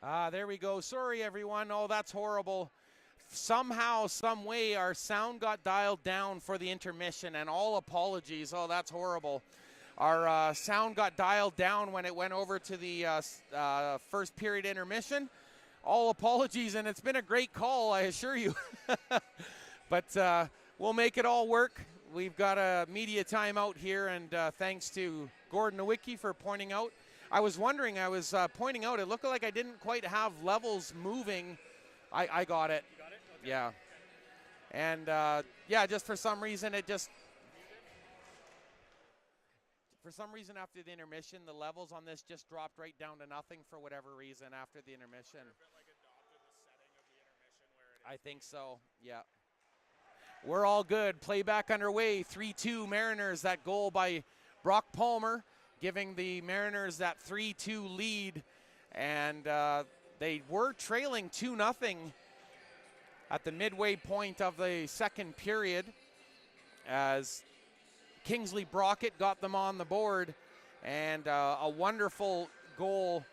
There we go. Sorry, everyone. Oh, that's horrible. Somehow, some way, our sound got dialed down for the intermission, and all apologies. Oh, that's horrible. Our sound got dialed down when it went over to the first period intermission. All apologies, and it's been a great call, I assure you. But we'll make it all work. We've got a media timeout here, and thanks to Gordon Nowicki for pointing out. I was wondering, I was pointing out, it looked like I didn't quite have levels moving. I got it. You got it? Okay. Yeah. And yeah, just for some reason, for some reason after the intermission, the levels on this just dropped right down to nothing for whatever reason after the intermission. I think so, yeah. We're all good. Playback underway. 3-2 Mariners. That goal by Brock Palmer giving the Mariners that 3-2 lead. And they were trailing 2-0 at the midway point of the second period as Kingsley Brockett got them on the board. And a wonderful goal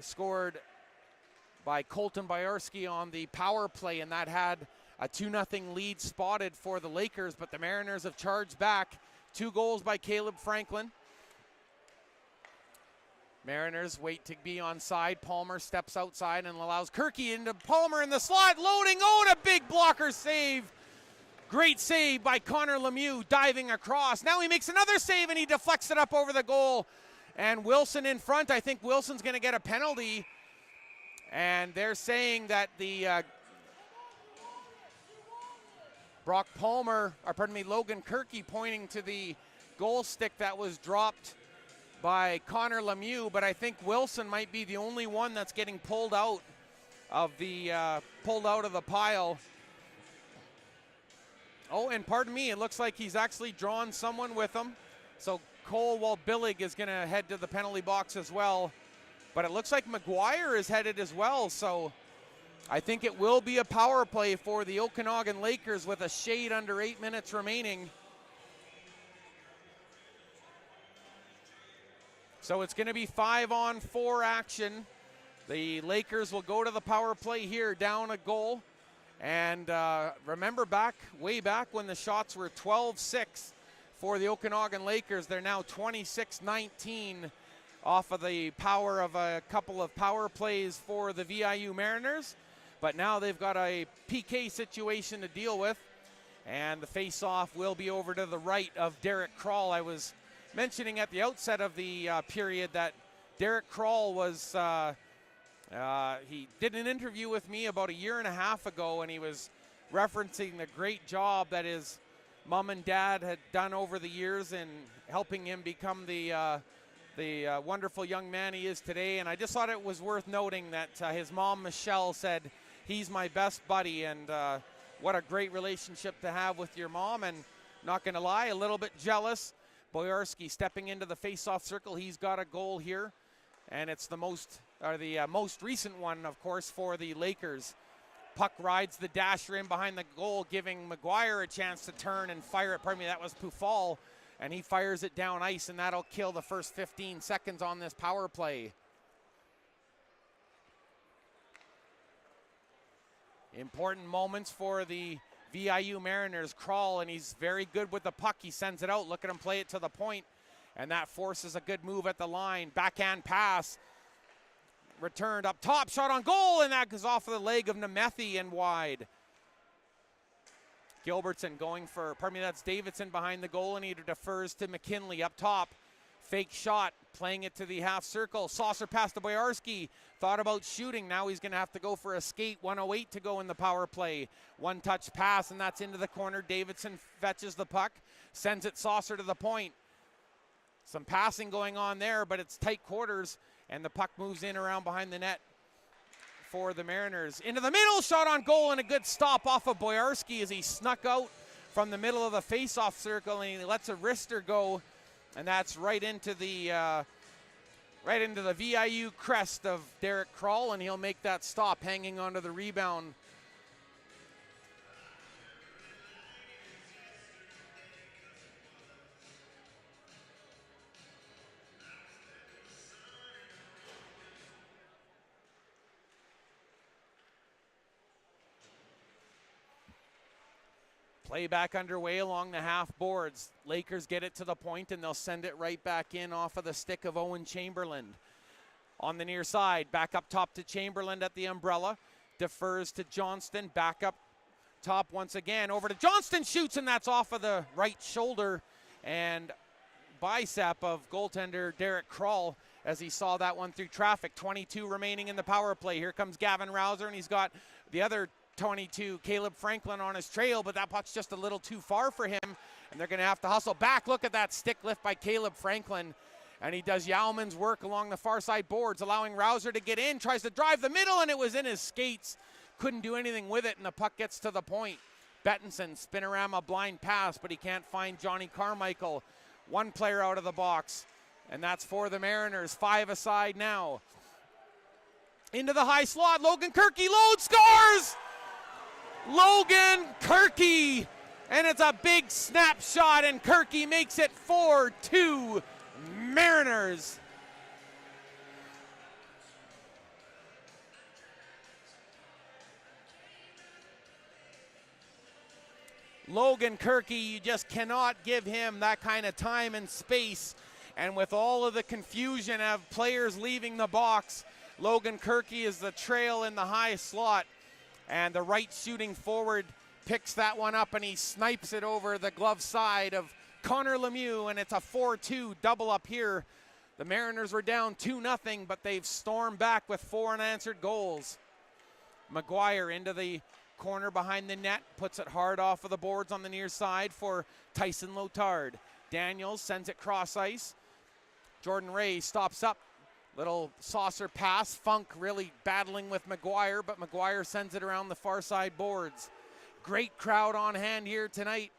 scored by Colton Boyarsky on the power play, and that had a 2-0 lead spotted for the Lakers, but the Mariners have charged back. 2 goals by Caleb Franklin. Mariners wait to be onside. Palmer steps outside and allows Kirky into Palmer in the slot, loading. Oh, and a big blocker save. Great save by Connor Lemieux, diving across. Now he makes another save, and he deflects it up over the goal. And Wilson in front. I think Wilson's going to get a penalty. And they're saying that the Logan Kirky pointing to the goal stick that was dropped by Connor Lemieux, but I think Wilson might be the only one that's getting pulled out of the pile. Oh, and pardon me, it looks like he's actually drawn someone with him. So Cole Waldbillig is going to head to the penalty box as well. But it looks like McGuire is headed as well, so I think it will be a power play for the Okanagan Lakers with a shade under 8 minutes remaining. So it's going to be 5-on-4 action. The Lakers will go to the power play here, down a goal. And remember way back when the shots were 12-6 for the Okanagan Lakers, they're now 26-19 off of the power of a couple of power plays for the VIU Mariners. But now they've got a PK situation to deal with. And the face-off will be over to the right of Derek Kroll. I was mentioning at the outset of the period that Derek Kroll was, he did an interview with me about a year and a half ago, and he was referencing the great job that his mom and dad had done over the years in helping him become the wonderful young man he is today. And I just thought it was worth noting that his mom, Michelle, said, he's my best buddy, and what a great relationship to have with your mom. And not going to lie, a little bit jealous. Boyarsky stepping into the face-off circle. He's got a goal here, and it's the most recent one, of course, for the Lakers. Puck rides the dash rim behind the goal, giving McGuire a chance to turn and fire it. Pardon me, that was Pufal, and he fires it down ice, and that'll kill the first 15 seconds on this power play. Important moments for the VIU Mariners. Kroll, and he's very good with the puck. He sends it out. Look at him play it to the point, and that forces a good move at the line. Backhand pass. Returned up top, shot on goal, and that goes off of the leg of Nemeth and wide. Gilbertson going for, that's Davidson behind the goal, and he defers to McKinley up top. Fake shot, playing it to the half circle. Saucer pass to Boyarsky. Thought about shooting. Now he's going to have to go for a skate. 1:08 to go in the power play. One touch pass, and that's into the corner. Davidson fetches the puck, sends it Saucer to the point. Some passing going on there, but it's tight quarters, and the puck moves in around behind the net for the Mariners. Into the middle, shot on goal, and a good stop off of Boyarsky as he snuck out from the middle of the face-off circle, and he lets a wrister go. And that's right into the VIU crest of Derek Kroll, and he'll make that stop, hanging onto the rebound. Play back underway along the half boards. Lakers get it to the point and they'll send it right back in off of the stick of Owen Chamberlain. On the near side, back up top to Chamberlain at the umbrella. Defers to Johnston, back up top once again. Over to Johnston, shoots, and that's off of the right shoulder and bicep of goaltender Derek Kroll as he saw that one through traffic. 22 remaining in the power play. Here comes Gavin Rouser, and he's got the other 22, Caleb Franklin, on his trail, but that puck's just a little too far for him, and they're going to have to hustle back. Look at that stick lift by Caleb Franklin, and he does Yowman's work along the far side boards, allowing Rouser to get in, tries to drive the middle, and it was in his skates. Couldn't do anything with it, and the puck gets to the point. Bettinson, spinorama blind pass, but he can't find Johnny Carmichael. One player out of the box, and that's for the Mariners. 5 aside now. Into the high slot, Logan Kirky loads, scores! Logan Kirky, and it's a big snapshot, and Kirky makes it 4-2 Mariners. Logan Kirky, you just cannot give him that kind of time and space, and with all of the confusion of players leaving the box, Logan Kirky is the trail in the high slot. And the right shooting forward picks that one up, and he snipes it over the glove side of Connor Lemieux, and it's a 4-2 double up here. The Mariners were down 2-0, but they've stormed back with 4 unanswered goals. McGuire into the corner behind the net, puts it hard off of the boards on the near side for Tyson Lotard. Daniels sends it cross ice. Jordan Ray stops up. Little saucer pass. Funk really battling with McGuire, but McGuire sends it around the far side boards. Great crowd on hand here tonight.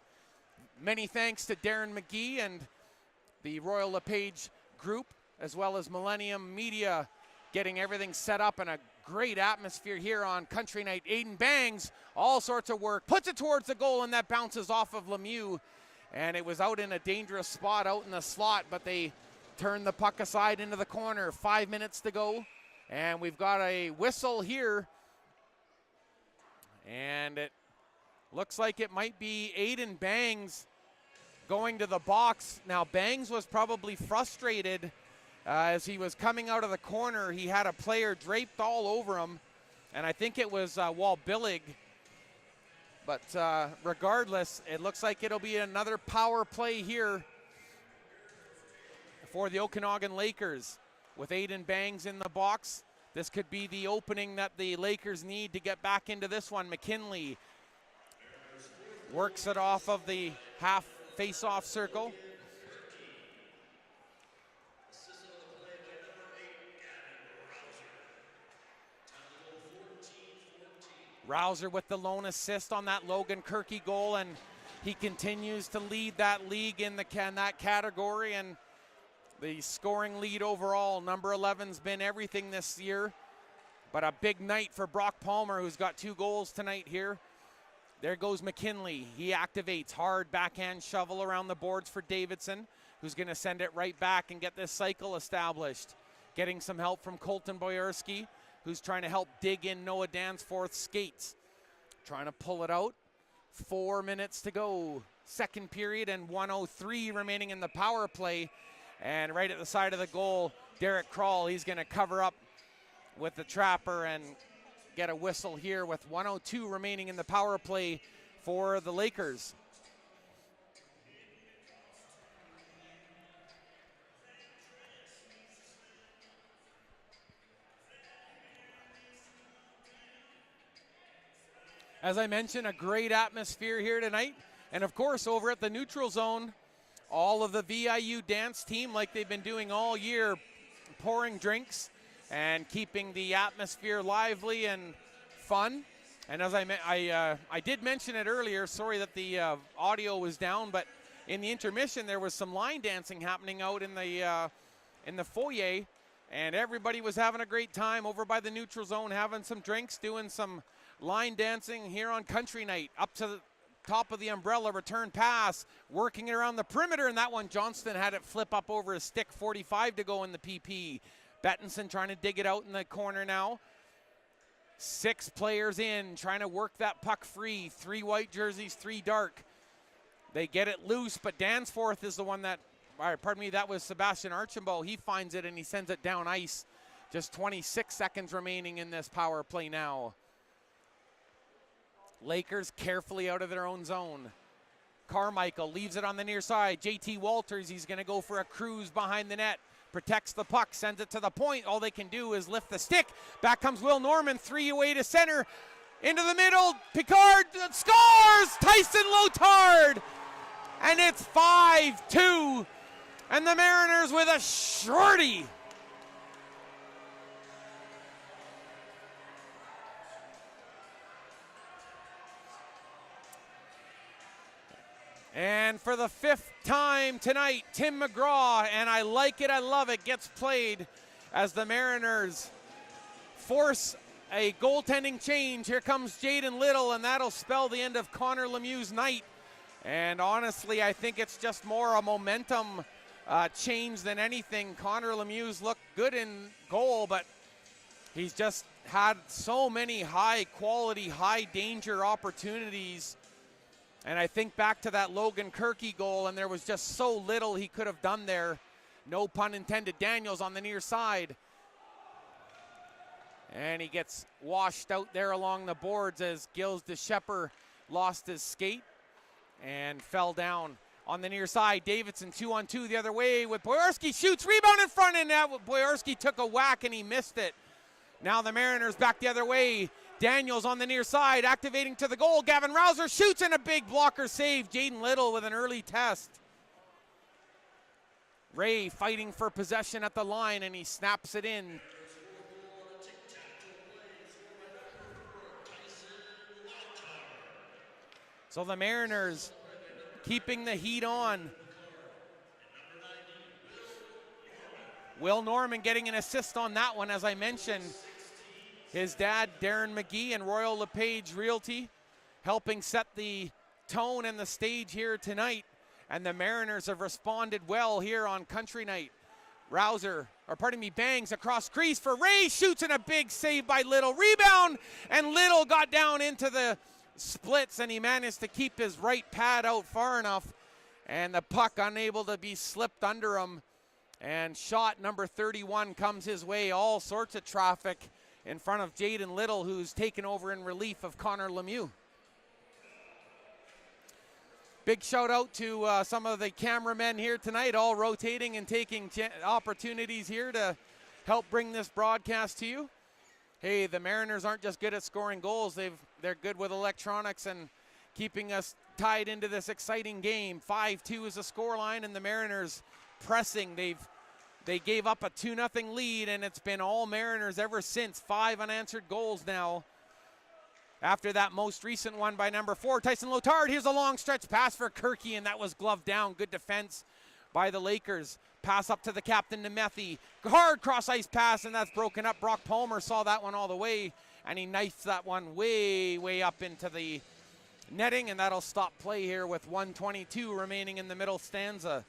Many thanks to Darren McGee and the Royal LePage group, as well as Millennium Media, getting everything set up in a great atmosphere here on Country Night. Aiden Bangs, all sorts of work, puts it towards the goal, and that bounces off of Lemieux. And it was out in a dangerous spot out in the slot, but they turn the puck aside into the corner. 5 minutes to go, and we've got a whistle here, and it looks like it might be Aiden Bangs going to the box. Now, Bangs was probably frustrated as he was coming out of the corner. He had a player draped all over him, and I think it was Wal Billig, but regardless, it looks like it'll be another power play here for the Okanagan Lakers. With Aiden Bangs in the box, this could be the opening that the Lakers need to get back into this one. McKinley works it off of the half face-off circle. Rouser with the lone assist on that Logan Kirky goal, and he continues to lead that league in that category, and the scoring lead overall. Number 11's been everything this year, but a big night for Brock Palmer, who's got 2 goals tonight here. There goes McKinley. He activates, hard backhand shovel around the boards for Davidson, who's going to send it right back and get this cycle established. Getting some help from Colton Boyarski, who's trying to help dig in Noah Danforth's skates. Trying to pull it out. 4 minutes to go. Second period, and 1:03 remaining in the power play. And right at the side of the goal, Derek Kroll, he's going to cover up with the trapper and get a whistle here with 1:02 remaining in the power play for the Lakers. As I mentioned, a great atmosphere here tonight. And of course, over at the neutral zone, all of the VIU dance team, like they've been doing all year, pouring drinks and keeping the atmosphere lively and fun. And as I did mention it earlier, sorry that the audio was down, but in the intermission there was some line dancing happening out in the foyer, and everybody was having a great time over by the neutral zone, having some drinks, doing some line dancing here on Country Night. Up to the top of the umbrella, return pass, working it around the perimeter, and that one Johnston had it flip up over his stick. 45 to go in the PP. Bettinson trying to dig it out in the corner now. 6 players in, trying to work that puck free. 3 white jerseys, 3 dark. They get it loose, but Danforth is the one that, that was Sebastian Archambault. He finds it and he sends it down ice. Just 26 seconds remaining in this power play now. Lakers carefully out of their own zone. Carmichael leaves it on the near side. JT Walters, he's going to go for a cruise behind the net. Protects the puck, sends it to the point. All they can do is lift the stick. Back comes Will Norman, 3 away to center. Into the middle, Picard scores! Tyson Lotard! And it's 5-2. And the Mariners with a shorty. And for the 5th time tonight, Tim McGraw, and I like it, I love it, gets played as the Mariners force a goaltending change. Here comes Jaden Little, and that'll spell the end of Connor Lemieux's night. And honestly, I think it's just more a momentum change than anything. Connor Lemieux's looked good in goal, but he's just had so many high-quality, high-danger opportunities. And I think back to that Logan Kirky goal, and there was just so little he could have done there. No pun intended. Daniels on the near side. And he gets washed out there along the boards as Gilles DeShepper lost his skate and fell down on the near side. Davidson 2-on-2 the other way with Boyarski, shoots, rebound in front, and Boyarski took a whack and he missed it. Now the Mariners back the other way. Daniels on the near side, activating to the goal. Gavin Rouser shoots and a big blocker save. Jaden Little with an early test. Ray fighting for possession at the line, and he snaps it in. So the Mariners keeping the heat on. Will Norman getting an assist on that one, as I mentioned. His dad, Darren McGee, and Royal LePage Realty helping set the tone and the stage here tonight. And the Mariners have responded well here on Country Night. Bangs across crease for Ray, shoots, and a big save by Little. Rebound, and Little got down into the splits, and he managed to keep his right pad out far enough. And the puck unable to be slipped under him. And shot number 31 comes his way. All sorts of traffic in front of Jaden Little, who's taken over in relief of Connor Lemieux. Big shout out to some of the cameramen here tonight, all rotating and taking opportunities here to help bring this broadcast to you. Hey, the Mariners aren't just good at scoring goals, they're good with electronics and keeping us tied into this exciting game. 5-2 is the scoreline, and the Mariners pressing. They gave up a 2-0 lead, and it's been all Mariners ever since. 5 unanswered goals now. After that most recent one by number 4, Tyson Lotard. Here's a long stretch pass for Kirky, and that was gloved down. Good defense by the Lakers. Pass up to the captain, Nemeth. Hard cross-ice pass, and that's broken up. Brock Palmer saw that one all the way, and he knifed that one way, way up into the netting, and that'll stop play here with 1:22 remaining in the middle stanza.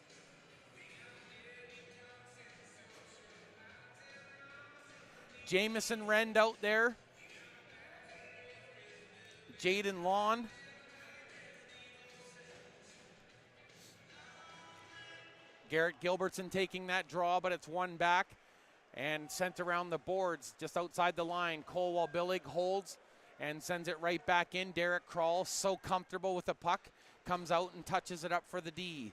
Jamison Rend out there. Jaden Lawn. Garrett Gilbertson taking that draw, but it's one back and sent around the boards just outside the line. Cole Billig holds and sends it right back in. Derek Krall, so comfortable with the puck, comes out and touches it up for the D.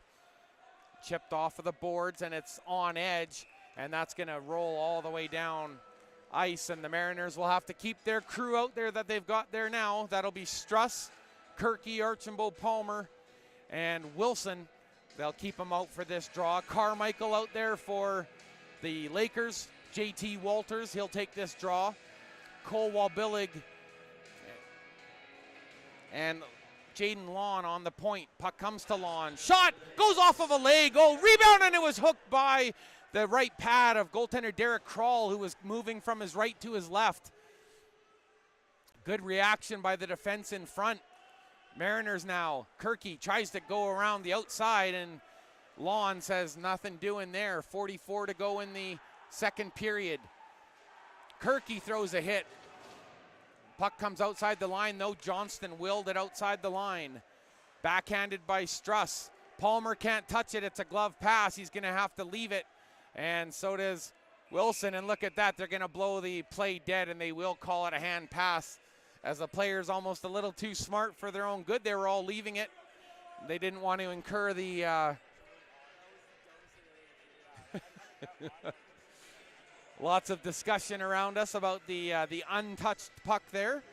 Chipped off of the boards, and it's on edge, and that's going to roll all the way down ice, and the Mariners will have to keep their crew out there that they've got there now. That'll be Struss, Kirky, Archambault, Palmer, and Wilson. They'll keep them out for this draw. Carmichael out there for the Lakers. JT Walters, he'll take this draw. Cole Billig and Jaden Lawn on the point. Puck comes to Lawn. Shot goes off of a leg. Rebound, and it was hooked by the right pad of goaltender Derek Krall, who was moving from his right to his left. Good reaction by the defense in front. Mariners now. Kirky tries to go around the outside, and Lawn says nothing doing there. 44 to go in the second period. Kirky throws a hit. Puck comes outside the line, though. Johnston willed it outside the line. Backhanded by Struss. Palmer can't touch it. It's a glove pass. He's going to have to leave it. And so does Wilson. And look at that. They're going to blow the play dead, and they will call it a hand pass, as the player's almost a little too smart for their own good. They were all leaving it. They didn't want to incur the lots of discussion around us about the untouched puck there.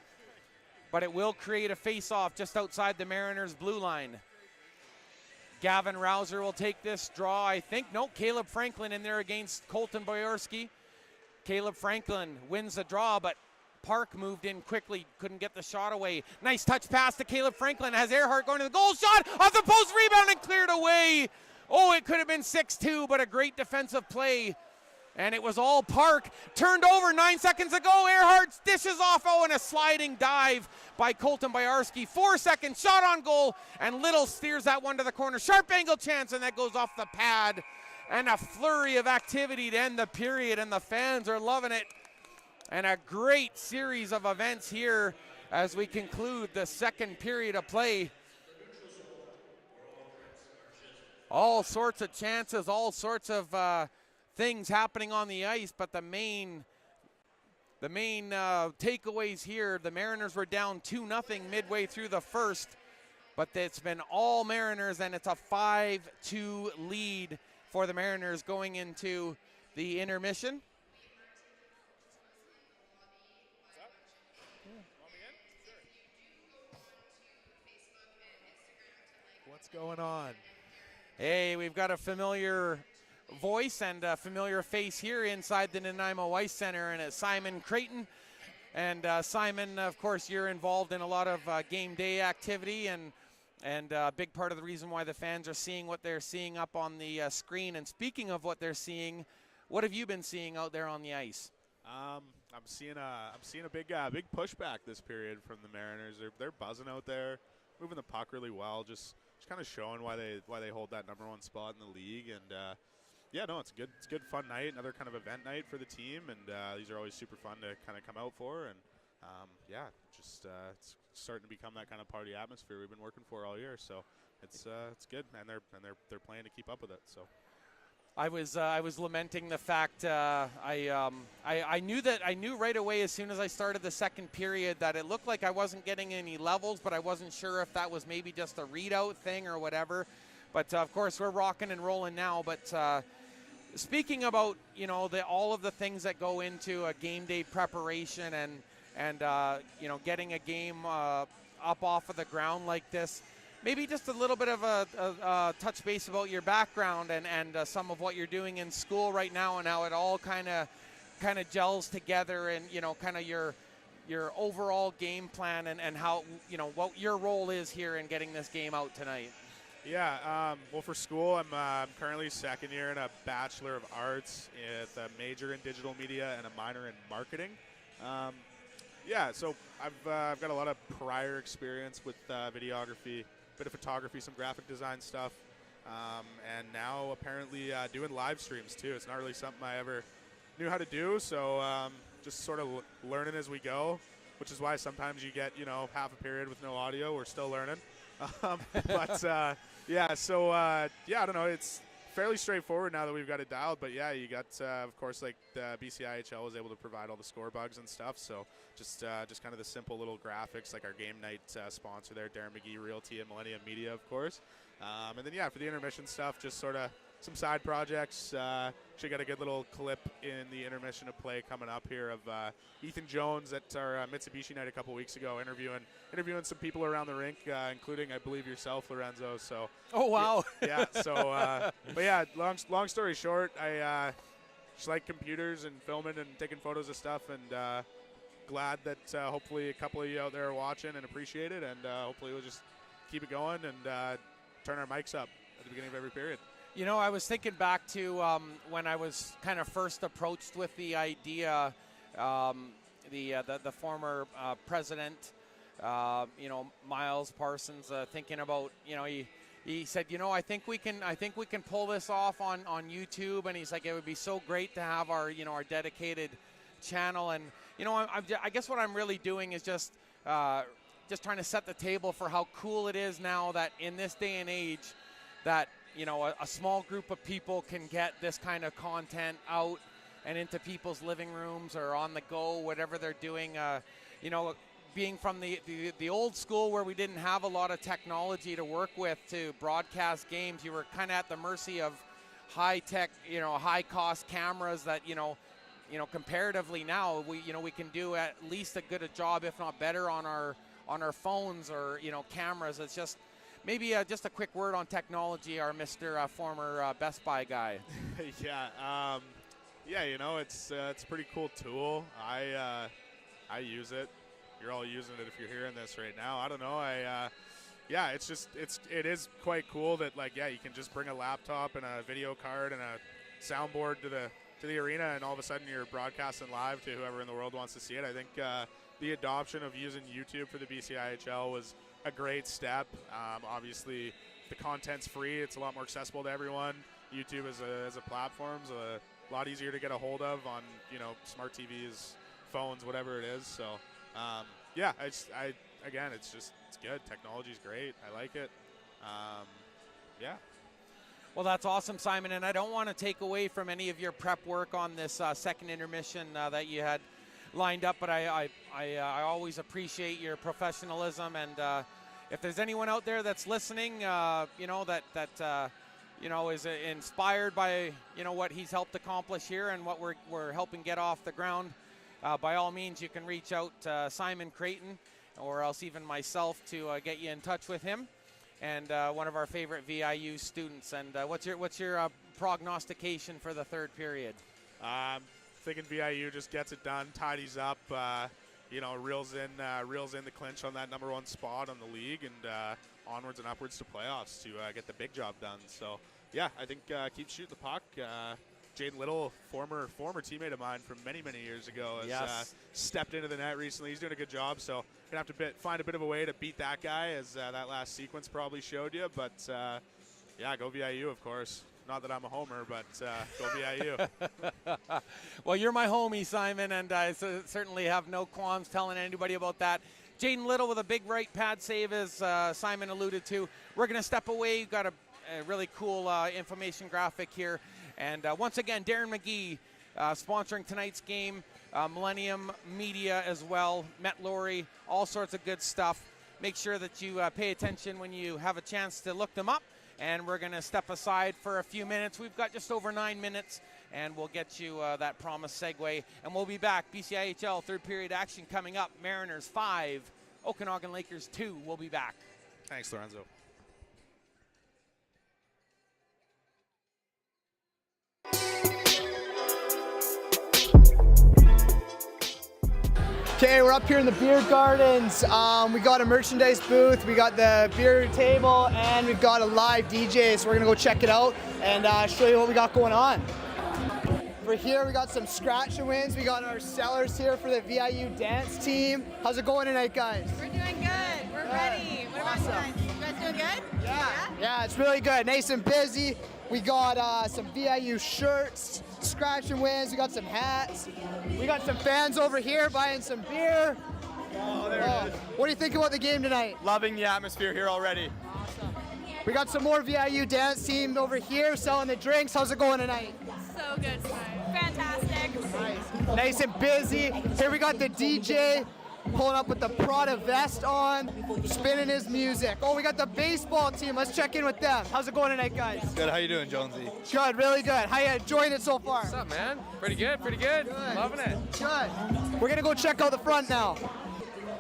But it will create a face-off just outside the Mariners' blue line. Gavin Rouser will take this draw, I think. No, Caleb Franklin in there against Colton Boyorski. Caleb Franklin wins the draw, but Park moved in quickly, couldn't get the shot away. Nice touch pass to Caleb Franklin. Has Earhart going to the goal, shot off the post, rebound, and cleared away. Oh, it could have been 6-2, but a great defensive play. And it was all Park. Turned over 9 seconds ago. Earhart dishes off. Oh, and a sliding dive by Colton Boyorski. 4 seconds, shot on goal, and Little steers that one to the corner. Sharp angle chance, and that goes off the pad. And a flurry of activity to end the period, and the fans are loving it. And a great series of events here as we conclude the second period of play. All sorts of chances, all sorts of things happening on the ice, but the main takeaways here, the Mariners were down 2-0 midway through the first, but it's been all Mariners, and it's a 5-2 lead for the Mariners going into the intermission. What's going on? Hey, we've got a familiar voice and a familiar face here inside the Nanaimo Ice Center, and it's Simon Creighton. And Simon, of course, you're involved in a lot of game day activity, and a big part of the reason why the fans are seeing what they're seeing up on the screen. And speaking of what they're seeing, what have you been seeing out there on the ice? I'm seeing a big pushback this period from the Mariners. They're buzzing out there, moving the puck really well, just kind of showing why they hold that #1 spot in the league. And yeah, no, it's a good fun night, another kind of event night for the team, and these are always super fun to kind of come out for. And yeah, just it's starting to become that kind of party atmosphere we've been working for all year. So it's good, and they're playing to keep up with it. So. I was lamenting the fact I knew right away as soon as I started the second period that it looked like I wasn't getting any levels, but I wasn't sure if that was maybe just a readout thing or whatever. But of course we're rocking and rolling now. But speaking about all of the things that go into a game day preparation and getting a game up off of the ground like this. Maybe just a little bit of a touch base about your background and some of what you're doing in school right now, and how it all kind of gels together, and kind of your overall game plan and how what your role is here in getting this game out tonight. Yeah, well, for school, I'm currently second year in a Bachelor of Arts with a major in digital media and a minor in marketing. Yeah, so I've got a lot of prior experience with videography, bit of photography, some graphic design stuff, and now apparently doing live streams too. It's not really something I ever knew how to do, so just sort of learning as we go, which is why sometimes you get half a period with no audio. We're still learning, but yeah. So yeah, I don't know. It's fairly straightforward now that we've got it dialed, but yeah, you got of course, like the BCIHL was able to provide all the score bugs and stuff, so just kind of the simple little graphics, like our game night sponsor there, Darren McGee Realty and Millennium Media, of course. And then yeah, for the intermission stuff, just sort of some side projects. Actually got a good little clip in the intermission of play coming up here of Ethan Jones at our Mitsubishi night a couple weeks ago, interviewing some people around the rink, including, I believe, yourself, Lorenzo. So. Oh wow. Yeah. So, but yeah, long story short, I just like computers and filming and taking photos of stuff, and glad that hopefully a couple of you out there are watching and appreciate it, and hopefully we'll just keep it going and turn our mics up at the beginning of every period. I was thinking back to when I was kind of first approached with the idea, the former president, Miles Parsons, thinking about, he said, I think we can pull this off on YouTube, and he's like, it would be so great to have our dedicated channel. And I guess what I'm really doing is just trying to set the table for how cool it is now that in this day and age that, a small group of people can get this kind of content out and into people's living rooms or on the go, whatever they're doing. Being from the old school where we didn't have a lot of technology to work with to broadcast games, you were kind of at the mercy of high-tech, high-cost cameras that, comparatively now we can do at least a good a job, if not better, on our phones or cameras. It's just maybe just a quick word on technology, our Mr. Former Best Buy guy. It's a pretty cool tool. I use it. You're all using it if you're hearing this right now. I don't know. It is quite cool that you can just bring a laptop and a video card and a soundboard to the arena, and all of a sudden you're broadcasting live to whoever in the world wants to see it. I think the adoption of using YouTube for the BCIHL was a great step. Obviously, the content's free. It's a lot more accessible to everyone. YouTube as a platform is a lot easier to get a hold of on smart TVs, phones, whatever it is. So it's good. Technology's great. I like it. Well, that's awesome, Simon, and I don't want to take away from any of your prep work on this second intermission that you had lined up, but I always appreciate your professionalism, and if there's anyone out there that's listening, that is inspired by what he's helped accomplish here and what we're helping get off the ground, by all means you can reach out to Simon Creighton or else even myself to get you in touch with him, and one of our favorite VIU students. And what's your prognostication for the third period? Thinking VIU just gets it done, tidies up, reels in the clinch on that number 1 spot on the league, and onwards and upwards to playoffs to get the big job done. So I think keep shooting the puck. Jaden Little, former teammate of mine from many years ago, has stepped into the net recently. He's doing a good job, so gonna have to find a bit of a way to beat that guy, as that last sequence probably showed you. But go VIU, of course. Not that I'm a homer, but go VIU. Well, you're my homie, Simon, and I certainly have no qualms telling anybody about that. Jaden Little with a big right pad save, as Simon alluded to. We're going to step away. We've got a really cool information graphic here. And once again, Darren McGee sponsoring tonight's game. Millennium Media as well. Met Laurie, all sorts of good stuff. Make sure that you pay attention when you have a chance to look them up. And we're going to step aside for a few minutes. We've got just over 9 minutes, and we'll get you that promised segue. And we'll be back. BCIHL third period action coming up. Mariners 5, Okanagan Lakers 2. We'll be back. Thanks, Lorenzo. Okay, we're up here in the beer gardens. We got a merchandise booth, we got the beer table, and we've got a live DJ, so we're gonna go check it out and show you what we got going on. Over here, we got some scratch and wins. We got our sellers here for the VIU dance team. How's it going tonight, guys? We're doing good. We're ready. What about you guys? You guys doing good? Yeah, it's really good. Nice and busy. We got some VIU shirts, scratch and wins. We got some hats. We got some fans over here buying some beer. Oh, there it is. What do you think about the game tonight? Loving the atmosphere here already. Awesome. We got some more VIU dance team over here selling the drinks. How's it going tonight? So good tonight. Fantastic. Nice and busy. Here we got the DJ pulling up with the Prada vest on, spinning his music. Oh, we got the baseball team. Let's check in with them. How's it going tonight, guys? Good. How you doing, Jonesy? Good, really good. How you enjoying it so far? What's up, man? Pretty good. Loving it. Good. We're gonna go check out the front now.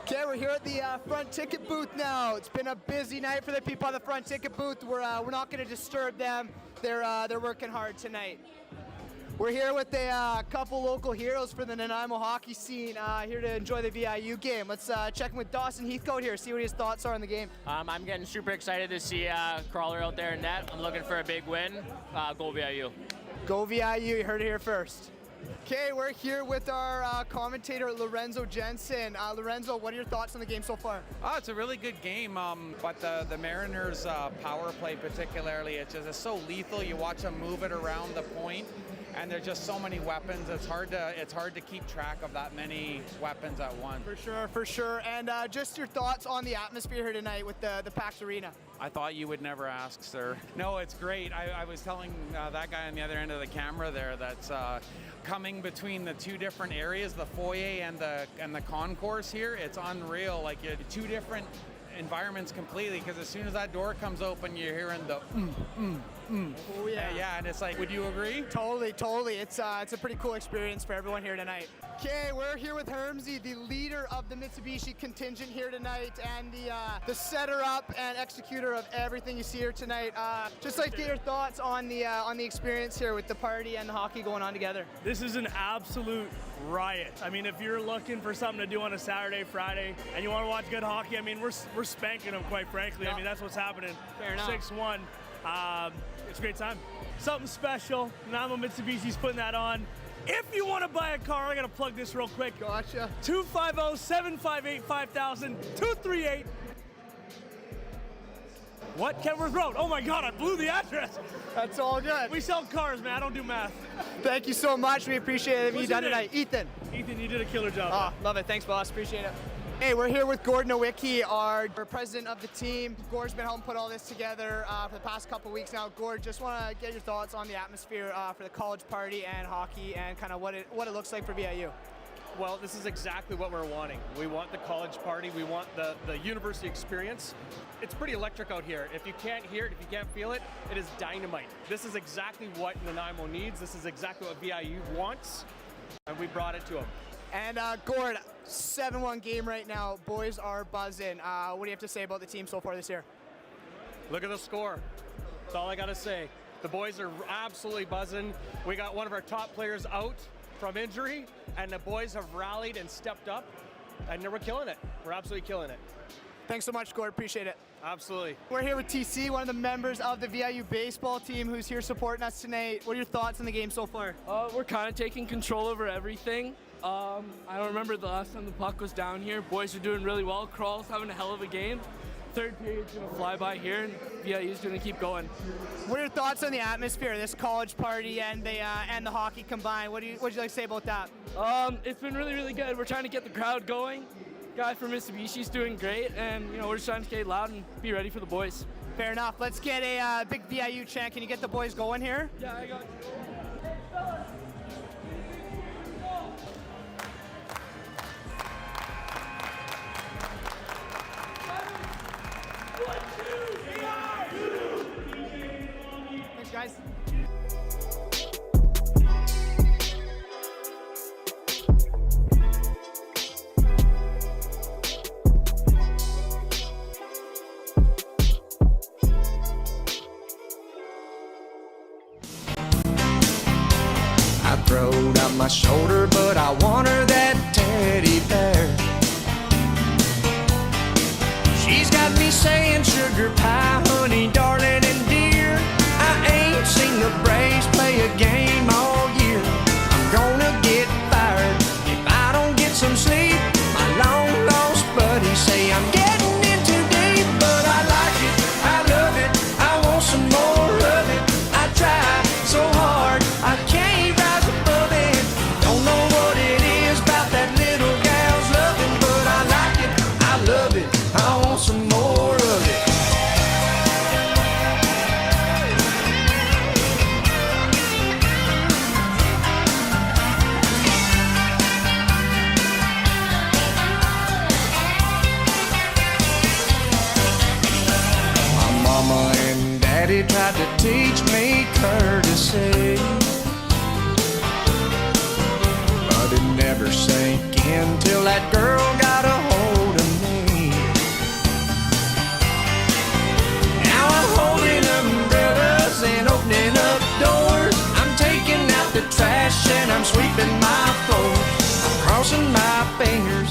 Okay, we're here at the front ticket booth now. It's been a busy night for the people on the front ticket booth. We're not gonna disturb them. They're working hard tonight. We're here with a couple local heroes for the Nanaimo hockey scene, here to enjoy the VIU game. Let's check in with Dawson Heathcote here, see what his thoughts are on the game. I'm getting super excited to see Crawler out there in net. I'm looking for a big win. Go VIU. Go VIU, you heard it here first. Okay, we're here with our commentator, Lorenzo Jensen. Lorenzo, what are your thoughts on the game so far? It's a really good game, but the Mariners' power play particularly, it's so lethal. You watch them move it around the point, and there's just so many weapons. It's hard to keep track of that many weapons at once. For sure. And just your thoughts on the atmosphere here tonight with the packed arena. I thought you would never ask, sir. No, it's great. I was telling that guy on the other end of the camera there that's coming between the two different areas, the foyer and the concourse here. It's unreal. Like two different environments completely, because as soon as that door comes open, you're hearing the Oh yeah. Yeah, and it's like, would you agree? Totally. It's a pretty cool experience for everyone here tonight. Okay, we're here with Hermsy, the leader of the Mitsubishi contingent here tonight, and the setter up and executor of everything you see here tonight. Just like to get your thoughts on the experience here with the party and the hockey going on together. This is an absolute riot. I mean, if you're looking for something to do on a Saturday, Friday, and you want to watch good hockey, I mean, we're spanking them, quite frankly. I mean, that's what's happening. Fair enough. 6-1. It's a great time. Something special. Nanaimo Mitsubishi's putting that on. If you want to buy a car, I got to plug this real quick. Gotcha. 250-758-5000, 238. What? Kenworth Road. Oh my God, I blew the address. That's all good. We sell cars, man. I don't do math. Thank you so much. We appreciate it. You've done tonight. Ethan. Ethan, you did a killer job. Love it. Thanks, boss. Appreciate it. Hey, we're here with Gord Nowicki, our president of the team. Gord's been helping put all this together for the past couple weeks now. Gord, just want to get your thoughts on the atmosphere for the college party and hockey, and kind of what it looks like for VIU. Well, this is exactly what we're wanting. We want the college party. We want the university experience. It's pretty electric out here. If you can't hear it, if you can't feel it, it is dynamite. This is exactly what Nanaimo needs. This is exactly what VIU wants, and we brought it to them. And Gord, 7-1 game right now. Boys are buzzing. What do you have to say about the team so far this year? Look at the score. That's all I got to say. The boys are absolutely buzzing. We got one of our top players out from injury, and the boys have rallied and stepped up, and we're killing it. We're absolutely killing it. Thanks so much, Gord. Appreciate it. Absolutely. We're here with TC, one of the members of the VIU baseball team, who's here supporting us tonight. What are your thoughts on the game so far? We're kind of taking control over everything. I don't remember the last time the puck was down here. Boys are doing really well. Crawl's having a hell of a game. Third period's gonna fly by here, and VIU's gonna keep going. What are your thoughts on the atmosphere, this college party and the hockey combined? What'd you like to say about that? It's been really, really good. We're trying to get the crowd going. Guy from Mitsubishi's doing great, and we're just trying to skate loud and be ready for the boys. Fair enough. Let's get a big VIU chant. Can you get the boys going here? Yeah, I got you. Thanks, guys. I throwed out my shoulder, but I want her that teddy bear. She's got me saying sugar pie, honey, darling, and dear. I ain't seen the Braves play a game all year. I'm gonna get fired if I don't get some sleep. My long lost buddies say I'm getting in too deep, but I like it, I love it, I want some more of it. I try so hard, I can't rise above it. Don't know what it is about that little gal's loving, but I like it, I love it, I want some more of it. My mama and daddy tried to teach me courtesy, but it never sank in till that girl got a hold of me. Now I'm holding umbrellas and opening up doors. I'm taking out the trash and I'm sweeping my floors. I'm crossing my fingers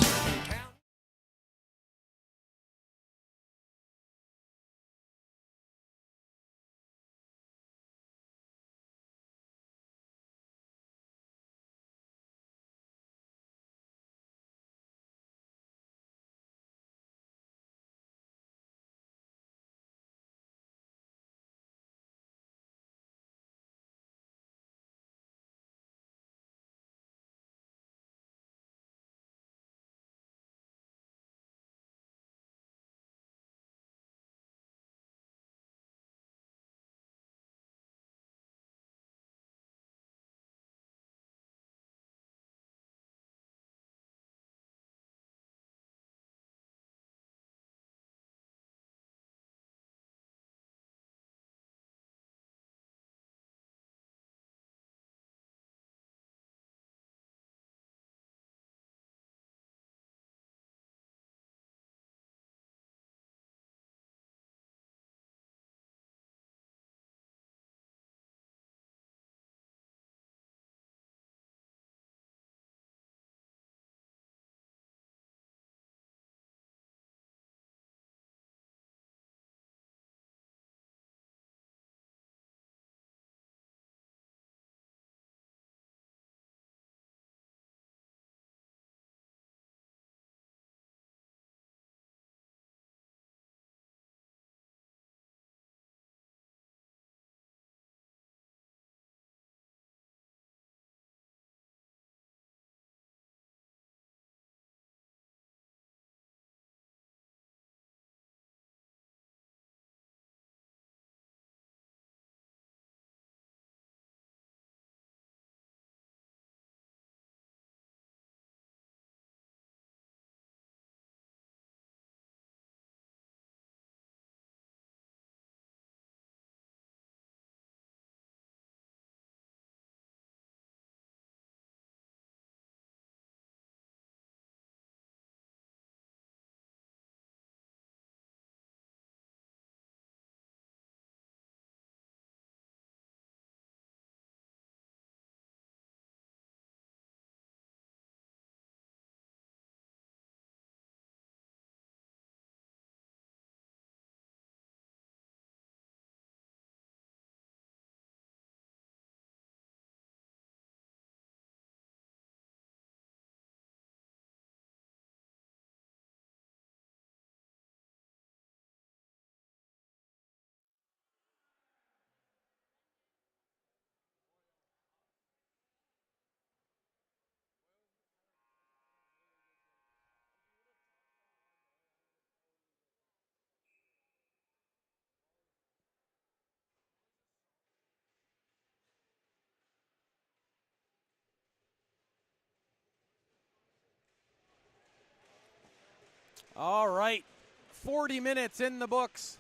All right, 40 minutes in the books.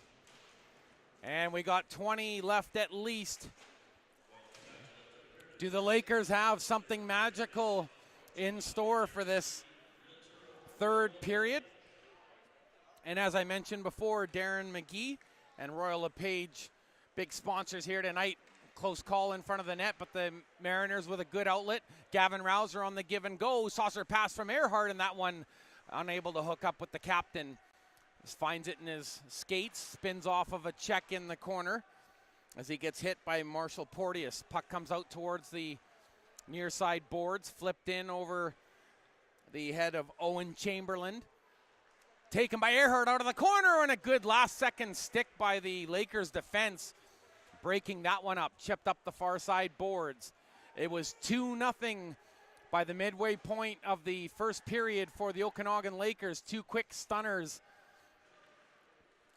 And we got 20 left at least. Do the Lakers have something magical in store for this third period? And as I mentioned before, Darren McGee and Royal LePage, big sponsors here tonight. Close call in front of the net, but the Mariners with a good outlet. Gavin Rouser on the give and go. Saucer pass from Earhart, and that one unable to hook up with the captain. Just finds it in his skates, spins off of a check in the corner as he gets hit by Marshall Porteous. Puck comes out towards the near side boards, flipped in over the head of Owen Chamberlain. Taken by Earhart out of the corner, and a good last second stick by the Lakers defense, breaking that one up, chipped up the far side boards. It was 2-0 by the midway point of the first period for the Okanagan Lakers. Two quick stunners,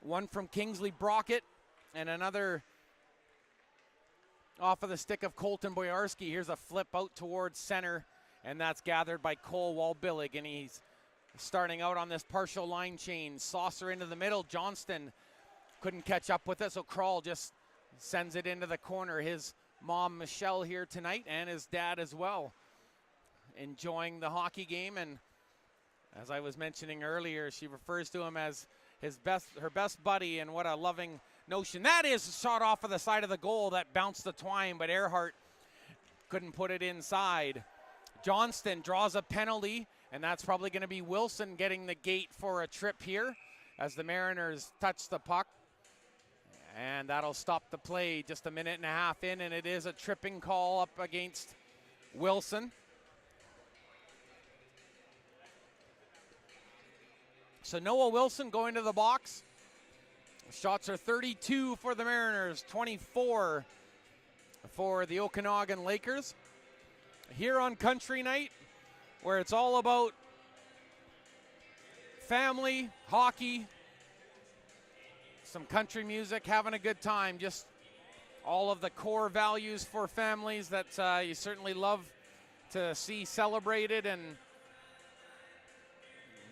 one from Kingsley Brockett and another off of the stick of Colton Boyarski. Here's a flip out towards center, and that's gathered by Cole Walbillig, and he's starting out on this partial line change. Saucer into the middle. Johnston couldn't catch up with it, so Kral just sends it into the corner. His mom, Michelle, here tonight, and his dad as well, enjoying the hockey game. And as I was mentioning earlier, she refers to him as her best buddy, and what a loving notion. That is a shot off of the side of the goal that bounced the twine, but Earhart couldn't put it inside. Johnston draws a penalty, and that's probably going to be Wilson getting the gate for a trip here as the Mariners touch the puck. And that'll stop the play just a minute and a half in, and it is a tripping call up against Wilson. So Noah Wilson going to the box. Shots are 32 for the Mariners, 24 for the Okanagan Lakers. Here on Country Night, where it's all about family, hockey, some country music, having a good time, just all of the core values for families that you certainly love to see celebrated, and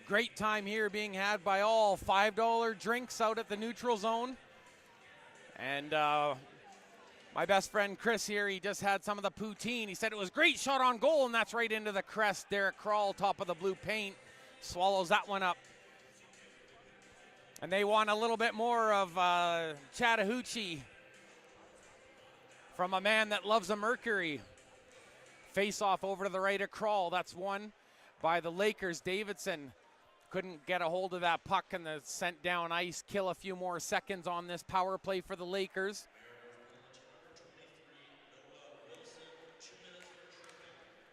great time here being had by all. $5 drinks out at the neutral zone. And my best friend Chris here, he just had some of the poutine. He said it was great shot on goal, and that's right into the crest. Derek Kral, top of the blue paint, swallows that one up. And they want a little bit more of Chattahoochee from a man that loves a Mercury. Face off over to the right of Kral. That's won by the Lakers. Davidson couldn't get a hold of that puck, and the sent down ice. Kill a few more seconds on this power play for the Lakers.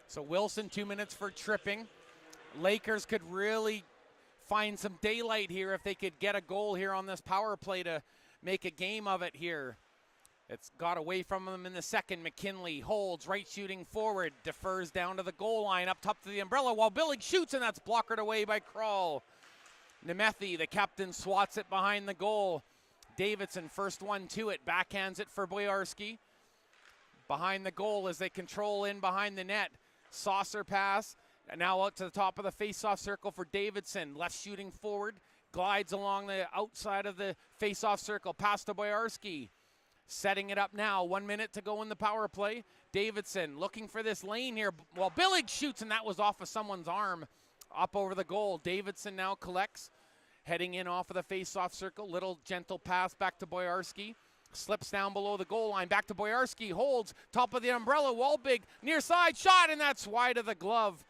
So Wilson, 2 minutes for tripping. Lakers could really find some daylight here if they could get a goal here on this power play to make a game of it here. It's got away from them in the second. McKinley holds, right shooting forward, defers down to the goal line, up top to the umbrella, while Billig shoots, and that's blockered away by Kral. Nemeth, the captain, swats it behind the goal. Davidson, first one to it, backhands it for Boyarski. Behind the goal as they control in behind the net. Saucer pass, and now out to the top of the face-off circle for Davidson. Left shooting forward, glides along the outside of the face-off circle, pass to Boyarski. Setting it up now, 1 minute to go in the power play. Davidson looking for this lane here, while Billig shoots, and that was off of someone's arm up over the goal. Davidson now collects, heading in off of the face-off circle. Little gentle pass back to Boyarski. Slips down below the goal line, back to Boyarski, holds, top of the umbrella, Walbig, near side shot, and that's wide of the glove.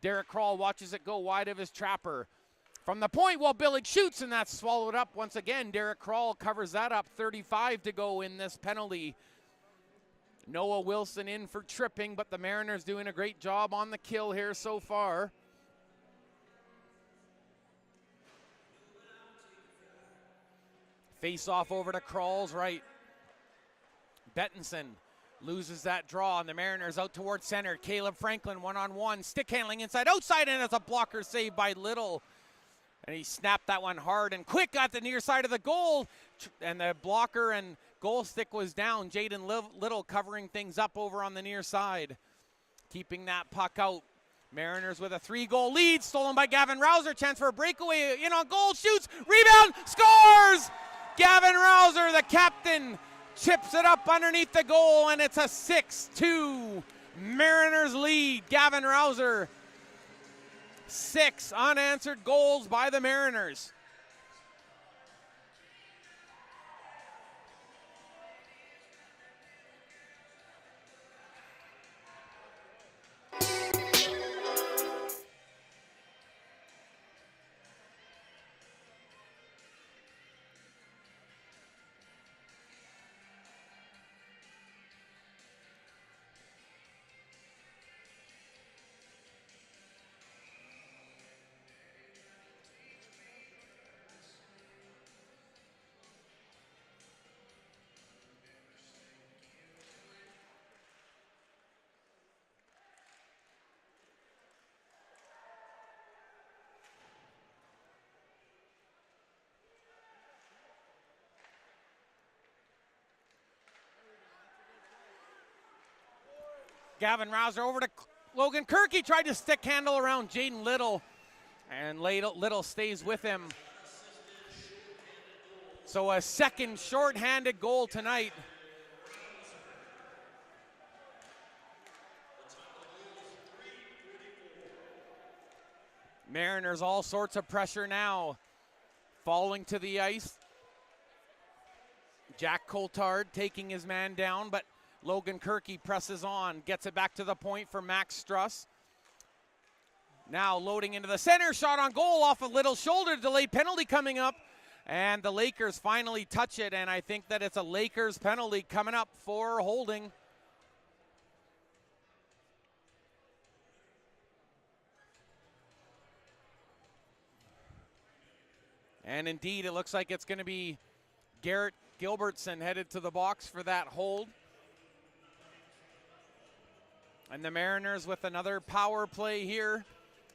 Derek Kral watches it go wide of his trapper. From the point, Billig shoots, and that's swallowed up once again. Derek Kral covers that up. 35 to go in this penalty. Noah Wilson in for tripping, but the Mariners doing a great job on the kill here so far. Face off over to Kral's right. Bettinson loses that draw, and the Mariners out towards center. Caleb Franklin one-on-one, stick handling inside, outside, and it's a blocker save by Little. And he snapped that one hard and quick at the near side of the goal. And the blocker and goal stick was down. Jaden Little covering things up over on the near side. Keeping that puck out. Mariners with a 3-goal lead, stolen by Gavin Rouser. Chance for a breakaway, in on goal, shoots, rebound, scores! Gavin Rouser, the captain, chips it up underneath the goal, and it's a 6-2 Mariners lead. Gavin Rouser, 6 unanswered goals by the Mariners. Gavin Rouser over to Logan Kirky, tried to stick handle around Jaden Little, and Little stays with him. So a second shorthanded goal tonight. Mariners all sorts of pressure now. Falling to the ice. Jack Coulthard taking his man down, but Logan Kirky presses on, gets it back to the point for Max Struss. Now loading into the center, shot on goal off a Little's shoulder, delayed penalty coming up, and the Lakers finally touch it, and I think that it's a Lakers penalty coming up for holding. And indeed, it looks like it's going to be Garrett Gilbertson headed to the box for that hold. And the Mariners with another power play here,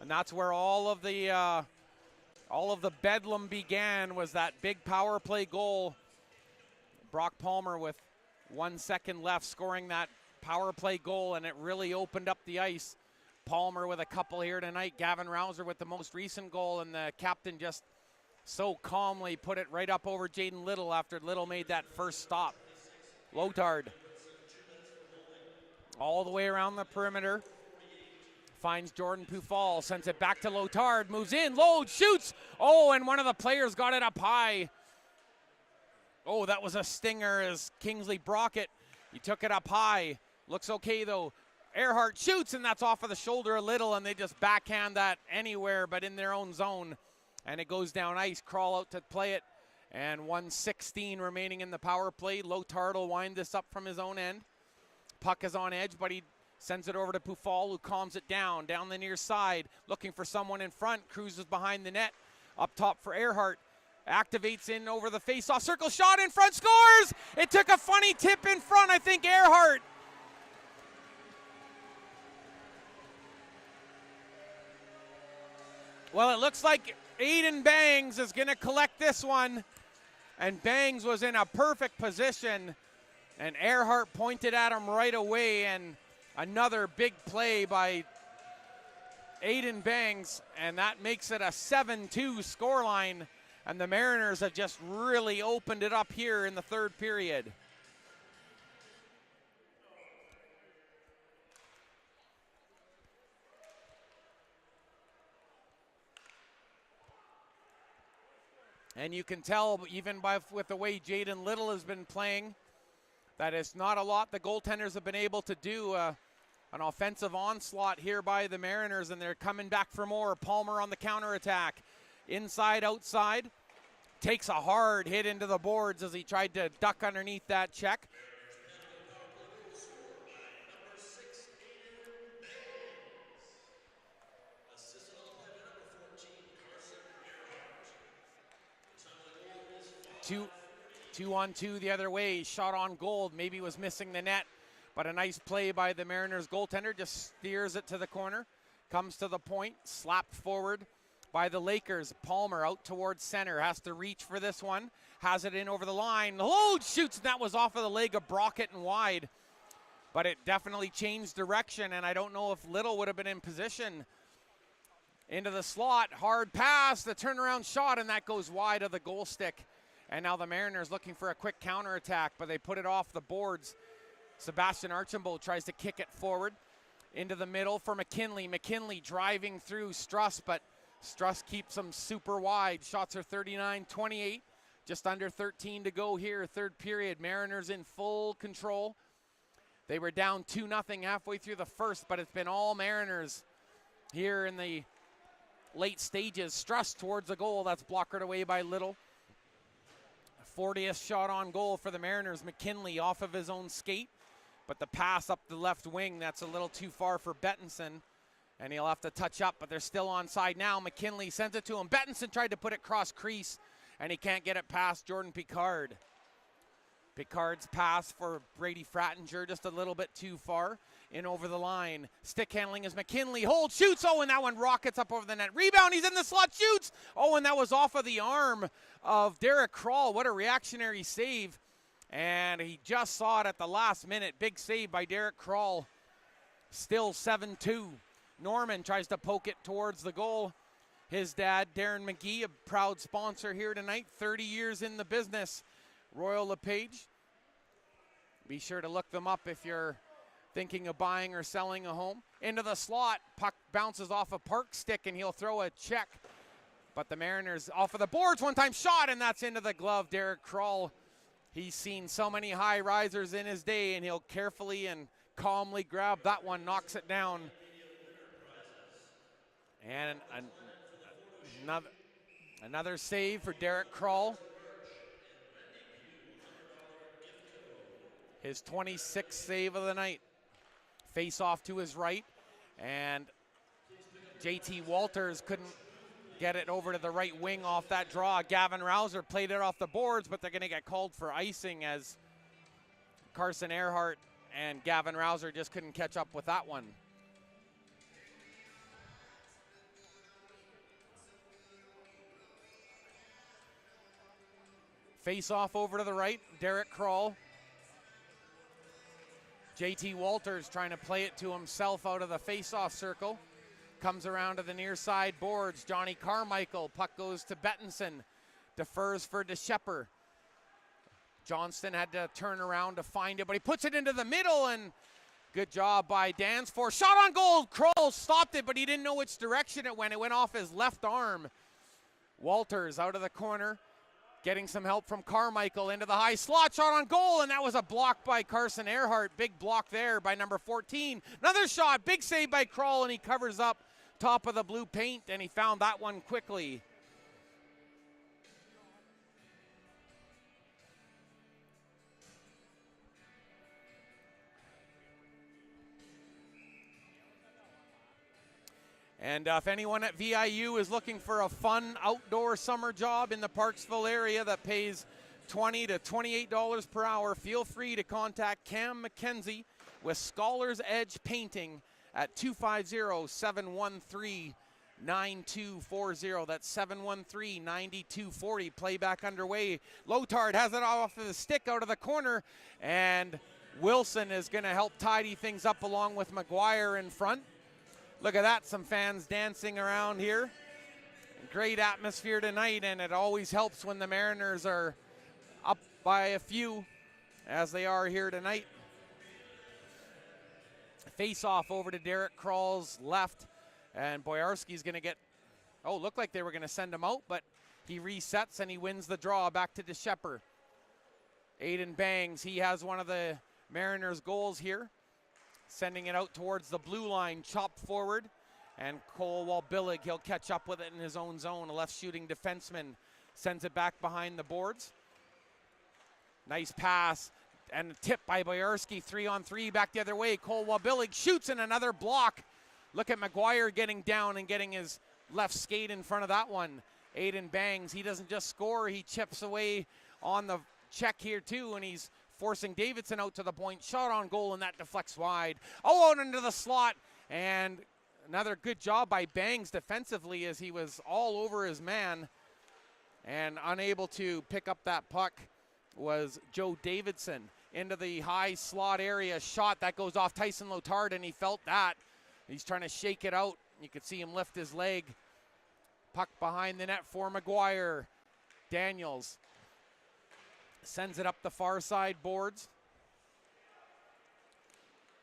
and that's where all of the bedlam began, was that big power play goal. Brock Palmer with 1 second left scoring that power play goal, and it really opened up the ice. Palmer with a couple here tonight, Gavin Rouser with the most recent goal, and the captain just so calmly put it right up over Jaden Little after Little made that first stop. Lotard all the way around the perimeter, finds Jordan Pufall, sends it back to Lotard, moves in, loads, shoots. Oh, and one of the players got it up high. Oh, that was a stinger as Kingsley Brockett, he took it up high. Looks okay though. Earhart shoots, and that's off of the shoulder a little, and they just backhand that anywhere but in their own zone. And it goes down ice, crawl out to play it. And 1:16 remaining in the power play. Lotard will wind this up from his own end. Puck is on edge, but he sends it over to Pufall, who calms it down the near side, looking for someone in front, cruises behind the net. Up top for Earhart, activates in over the face-off circle, shot in front, scores! It took a funny tip in front, I think Earhart. Well, it looks like Aiden Bangs is gonna collect this one, and Bangs was in a perfect position, and Earhart pointed at him right away, and another big play by Aiden Bangs, and that makes it a 7-2 scoreline, and the Mariners have just really opened it up here in the third period. And you can tell, even with the way Jaden Little has been playing, that it's not a lot the goaltenders have been able to do. An offensive onslaught here by the Mariners, and they're coming back for more. Palmer on the counterattack. Inside, outside. Takes a hard hit into the boards as he tried to duck underneath that check. Two on two the other way, shot on goal, maybe was missing the net, but a nice play by the Mariners goaltender, just steers it to the corner, comes to the point, slapped forward by the Lakers. Palmer out towards center, has to reach for this one, has it in over the line, load, shoots, and that was off of the leg of Brockett and wide. but it definitely changed direction, and I don't know if Little would have been in position. Into the slot, hard pass, the turnaround shot, and that goes wide of the goal stick. And now the Mariners looking for a quick counterattack, but they put it off the boards. Sebastian Archambault tries to kick it forward into the middle for McKinley. McKinley driving through Struss, but Struss keeps them super wide. Shots are 39-28, just under 13 to go here, third period. Mariners in full control. They were down 2-0 halfway through the first, but it's been all Mariners here in the late stages. Struss towards the goal, that's blockered away by Little. 40th shot on goal for the Mariners. McKinley off of his own skate, but the pass up the left wing, that's a little too far for Bettinson, and he'll have to touch up, but they're still onside now. McKinley sends it to him. Bettinson tried to put it cross crease, and he can't get it past Jordan Picard. Picard's pass for Brady Frattinger just a little bit too far. In over the line. Stick handling is McKinley. Hold, shoots. Oh, and that one rockets up over the net. Rebound, he's in the slot, shoots. Oh, and that was off of the arm of Derek Kroll. What a reactionary save. And he just saw it at the last minute. Big save by Derek Kroll. Still 7-2. Norman tries to poke it towards the goal. His dad, Darren McGee, a proud sponsor here tonight. 30 years in the business. Royal LePage. Be sure to look them up if you're thinking of buying or selling a home. Into the slot, puck bounces off a Park stick, and he'll throw a check. But the Mariners off of the boards, one-time shot, and that's into the glove. Derek Kroll, he's seen so many high risers in his day, and he'll carefully and calmly grab that one, knocks it down. And another save for Derek Kroll. His 26th save of the night. Face off to his right, and JT Walters couldn't get it over to the right wing off that draw. Gavin Rouser played it off the boards, but they're going to get called for icing as Carson Earhart and Gavin Rouser just couldn't catch up with that one. Face off over to the right, Derek Kroll. JT Walters trying to play it to himself out of the face-off circle. Comes around to the near side boards. Johnny Carmichael. Puck goes to Bettinson. Defers for DeShepper. Johnston had to turn around to find it, but he puts it into the middle, and good job by Dansford. Shot on goal. Kroll stopped it, but he didn't know which direction it went. It went off his left arm. Walters out of the corner. Getting some help from Carmichael into the high slot, shot on goal, and that was a block by Carson Earhart. Big block there by number 14. Another shot, big save by Kroll, and he covers up top of the blue paint, and he found that one quickly. And if anyone at VIU is looking for a fun outdoor summer job in the Parksville area that pays $20 to $28 per hour, feel free to contact Cam McKenzie with Scholar's Edge Painting at 250-713-9240. That's 713-9240. Playback underway. Lotard has it off of the stick out of the corner, and Wilson is going to help tidy things up along with McGuire in front. Look at that, some fans dancing around here. Great atmosphere tonight, and it always helps when the Mariners are up by a few, as they are here tonight. Face off over to Derek Kroll's left, and Boyarski's going to get, looked like they were going to send him out, but he resets and he wins the draw back to DeShepper. Aiden Bangs, he has one of the Mariners' goals here. Sending it out towards the blue line, chopped forward, and Cole Walbillig, he'll catch up with it in his own zone. A left shooting defenseman sends it back behind the boards. Nice pass, and a tip by Boyarski, 3-on-3, back the other way. Cole Walbillig shoots, and another block. Look at McGuire getting down and getting his left skate in front of that one. Aiden Bangs, he doesn't just score, he chips away on the check here too, and he's forcing Davidson out to the point. Shot on goal, and that deflects wide. Out into the slot, and another good job by Bangs defensively as he was all over his man, and unable to pick up that puck was Joe Davidson. into the high slot area. Shot that goes off Tyson Lotard, and he felt that. He's trying to shake it out. You could see him lift his leg. Puck behind the net for McGuire. Daniels sends it up the far side boards.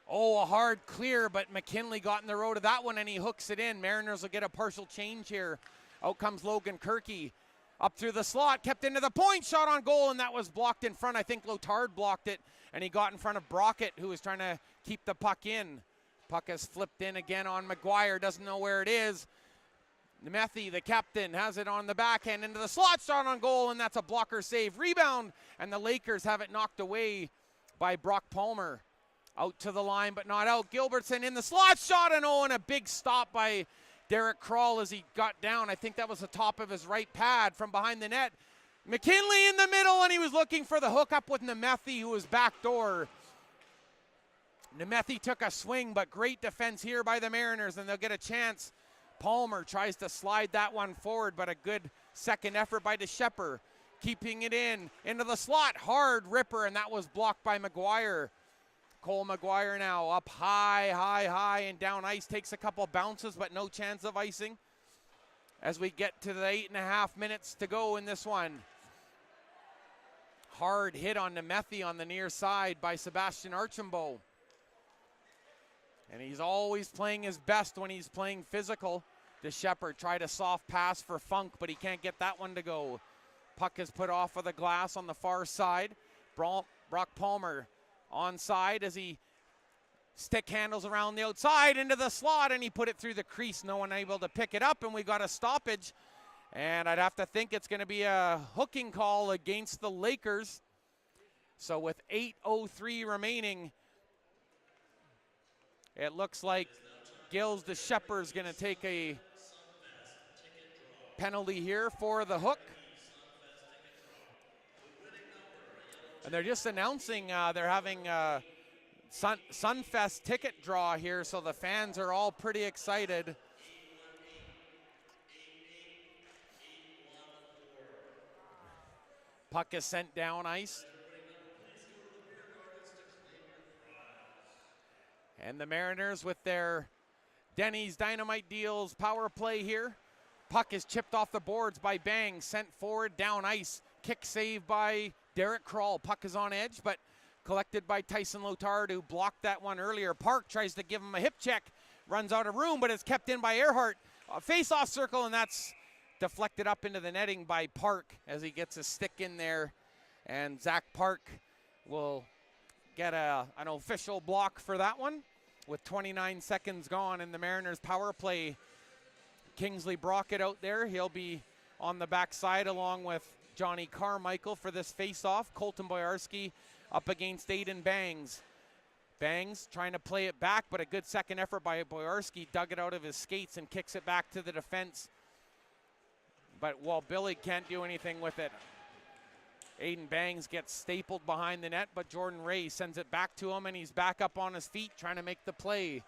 Oh, a hard clear, but McKinley got in the road of that one, and he hooks it in. Mariners will get a partial change here. Out comes Logan Kirky. Up through the slot, kept into the point, shot on goal, and that was blocked in front. I think Lotard blocked it, and he got in front of Brockett, who was trying to keep the puck in. Puck has flipped in again on McGuire, doesn't know where it is. Nemeth, the captain, has it on the backhand into the slot, shot on goal, and that's a blocker save. Rebound, and the Lakers have it knocked away by Brock Palmer. Out to the line, but not out. Gilbertson in the slot, shot, and oh, and a big stop by Derek Kroll as he got down. I think that was the top of his right pad from behind the net. McKinley in the middle, and he was looking for the hookup with Nemeth, who was backdoor. Nemeth took a swing, but great defense here by the Mariners, and they'll get a chance. Palmer tries to slide that one forward, but a good second effort by DeShepper. Keeping it into the slot. Hard ripper, and that was blocked by McGuire. Cole McGuire now up high, and down ice. Takes a couple bounces, but no chance of icing. As we get to the 8.5 minutes to go in this one. Hard hit on Nemeth on the near side by Sebastian Archambault. And he's always playing his best when he's playing physical. DeShepper tried a soft pass for Funk, but he can't get that one to go. Puck is put off of the glass on the far side. Brock Palmer onside as he stick handles around the outside into the slot, and he put it through the crease. No one able to pick it up, and we got a stoppage. And I'd have to think it's going to be a hooking call against the Lakers. So with 8:03 remaining, it looks like Gilles DeShepper is going to take a penalty here for the hook. And they're just announcing they're having a Sunfest ticket draw here, so the fans are all pretty excited. Puck is sent down ice. And the Mariners with their Denny's Dynamite Deals power play here. Puck is chipped off the boards by Bang, sent forward down ice. Kick save by Derek Kroll. Puck is on edge, but collected by Tyson Lotard, who blocked that one earlier. Park tries to give him a hip check, runs out of room, but it's kept in by Earhart. Face-off circle, and that's deflected up into the netting by Park as he gets his stick in there. And Zach Park will get an official block for that one with 29 seconds gone in the Mariners power play. Kingsley Brockett out there. He'll be on the backside along with Johnny Carmichael for this face-off. Colton Boyarski up against Aiden Bangs. Bangs trying to play it back, but a good second effort by Boyarski. Dug it out of his skates and kicks it back to the defense. But Billy can't do anything with it. Aiden Bangs gets stapled behind the net, but Jordan Ray sends it back to him, and he's back up on his feet trying to make the play.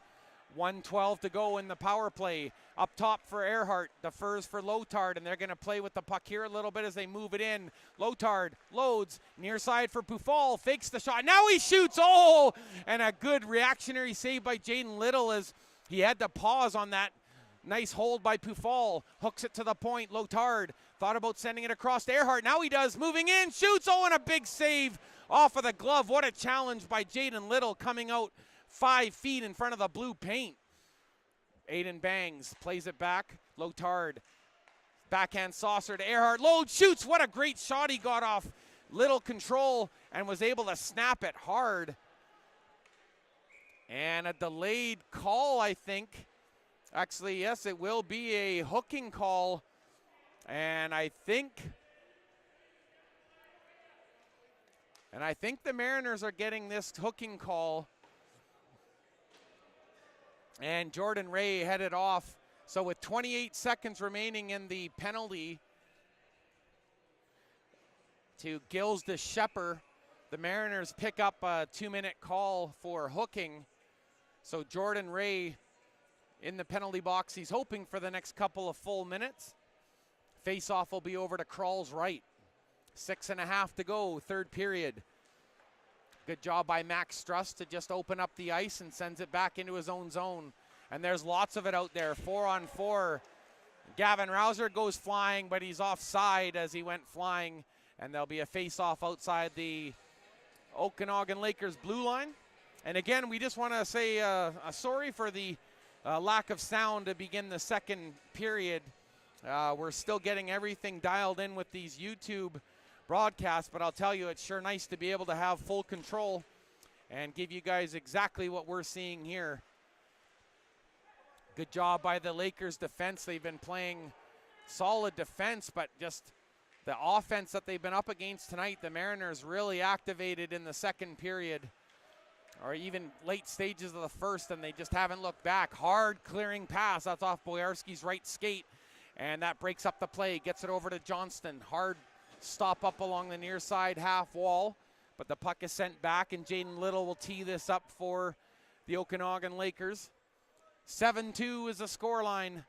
1:12 to go in the power play. Up top for Earhart, the Furs for Lotard, and they're going to play with the puck here a little bit as they move it in. Lotard loads, near side for Pufal, fakes the shot. Now he shoots, and a good reactionary save by Jaden Little as he had to pause on that. Nice hold by Pufal, hooks it to the point. Lotard thought about sending it across to Earhart. Now he does, moving in, shoots, and a big save off of the glove. What a challenge by Jaden Little coming out 5 feet in front of the blue paint. Aiden Bangs plays it back. Lotard, backhand saucer to Earhart. Load, shoots. What a great shot he got off. Little control and was able to snap it hard. And a delayed call, I think. Actually, yes, it will be a hooking call. And I think the Mariners are getting this hooking call. And Jordan Ray headed off. So with 28 seconds remaining in the penalty to Gilles DeShepper, the Mariners pick up a 2-minute call for hooking. So Jordan Ray in the penalty box. He's hoping for the next couple of full minutes. Face-off will be over to Kroll's right. 6.5 to go, third period. Good job by Max Struss to just open up the ice and sends it back into his own zone. And there's lots of it out there, 4-on-4. Gavin Rouser goes flying, but he's offside as he went flying. And there'll be a face-off outside the Okanagan Lakers blue line. And again, we just want to say sorry for the lack of sound to begin the second period. We're still getting everything dialed in with these YouTube broadcasts, but I'll tell you, it's sure nice to be able to have full control and give you guys exactly what we're seeing here. Good job by the Lakers defense. They've been playing solid defense, but just the offense that they've been up against tonight, the Mariners really activated in the second period, or even late stages of the first, and they just haven't looked back. Hard clearing pass. That's off Boyarski's right skate, and that breaks up the play. Gets it over to Johnston. Hard stop up along the near side half wall, but the puck is sent back, and Jaden Little will tee this up for the Okanagan Lakers. 7-2 is the scoreline.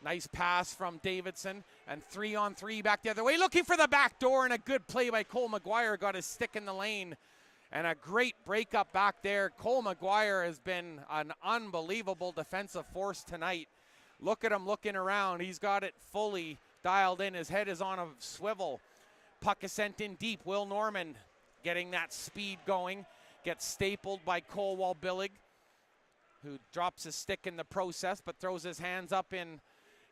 Nice pass from Davidson, and 3-on-3 back the other way, looking for the back door, and a good play by Cole McGuire. Got his stick in the lane, and a great breakup back there. Cole McGuire has been an unbelievable defensive force tonight. Look at him looking around. He's got it fully dialed in. His head is on a swivel. Puck is sent in deep. Will Norman getting that speed going. Gets stapled by Cole Walbillig, who drops his stick in the process but throws his hands up in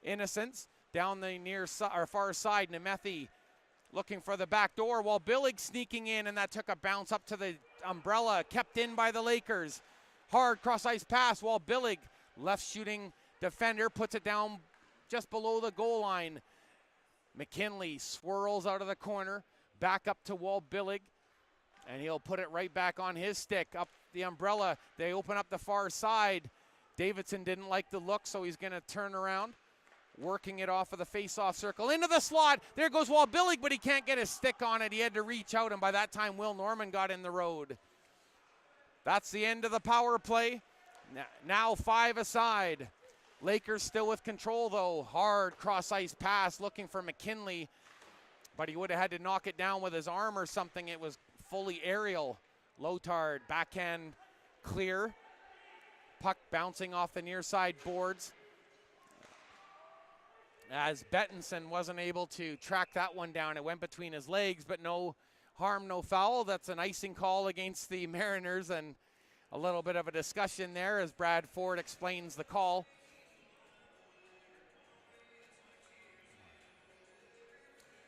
innocence. Down the far side, Nemeth looking for the back door. Walbillig sneaking in, and that took a bounce up to the umbrella. Kept in by the Lakers. Hard cross-ice pass. Walbillig, left shooting defender, puts it down just below the goal line. McKinley swirls out of the corner, back up to Walbillig, and he'll put it right back on his stick, up the umbrella. They open up the far side. Davidson didn't like the look, so he's going to turn around, working it off of the face-off circle. Into the slot. There goes Walbillig, but he can't get his stick on it. He had to reach out, and by that time, Will Norman got in the road. That's the end of the power play. Now 5 aside. Lakers still with control, though. Hard cross-ice pass looking for McKinley, but he would have had to knock it down with his arm or something. It was fully aerial. Lotard, backhand clear. Puck bouncing off the near side boards, as Bettinson wasn't able to track that one down. It went between his legs, but no harm, no foul. That's an icing call against the Mariners, and a little bit of a discussion there as Brad Ford explains the call.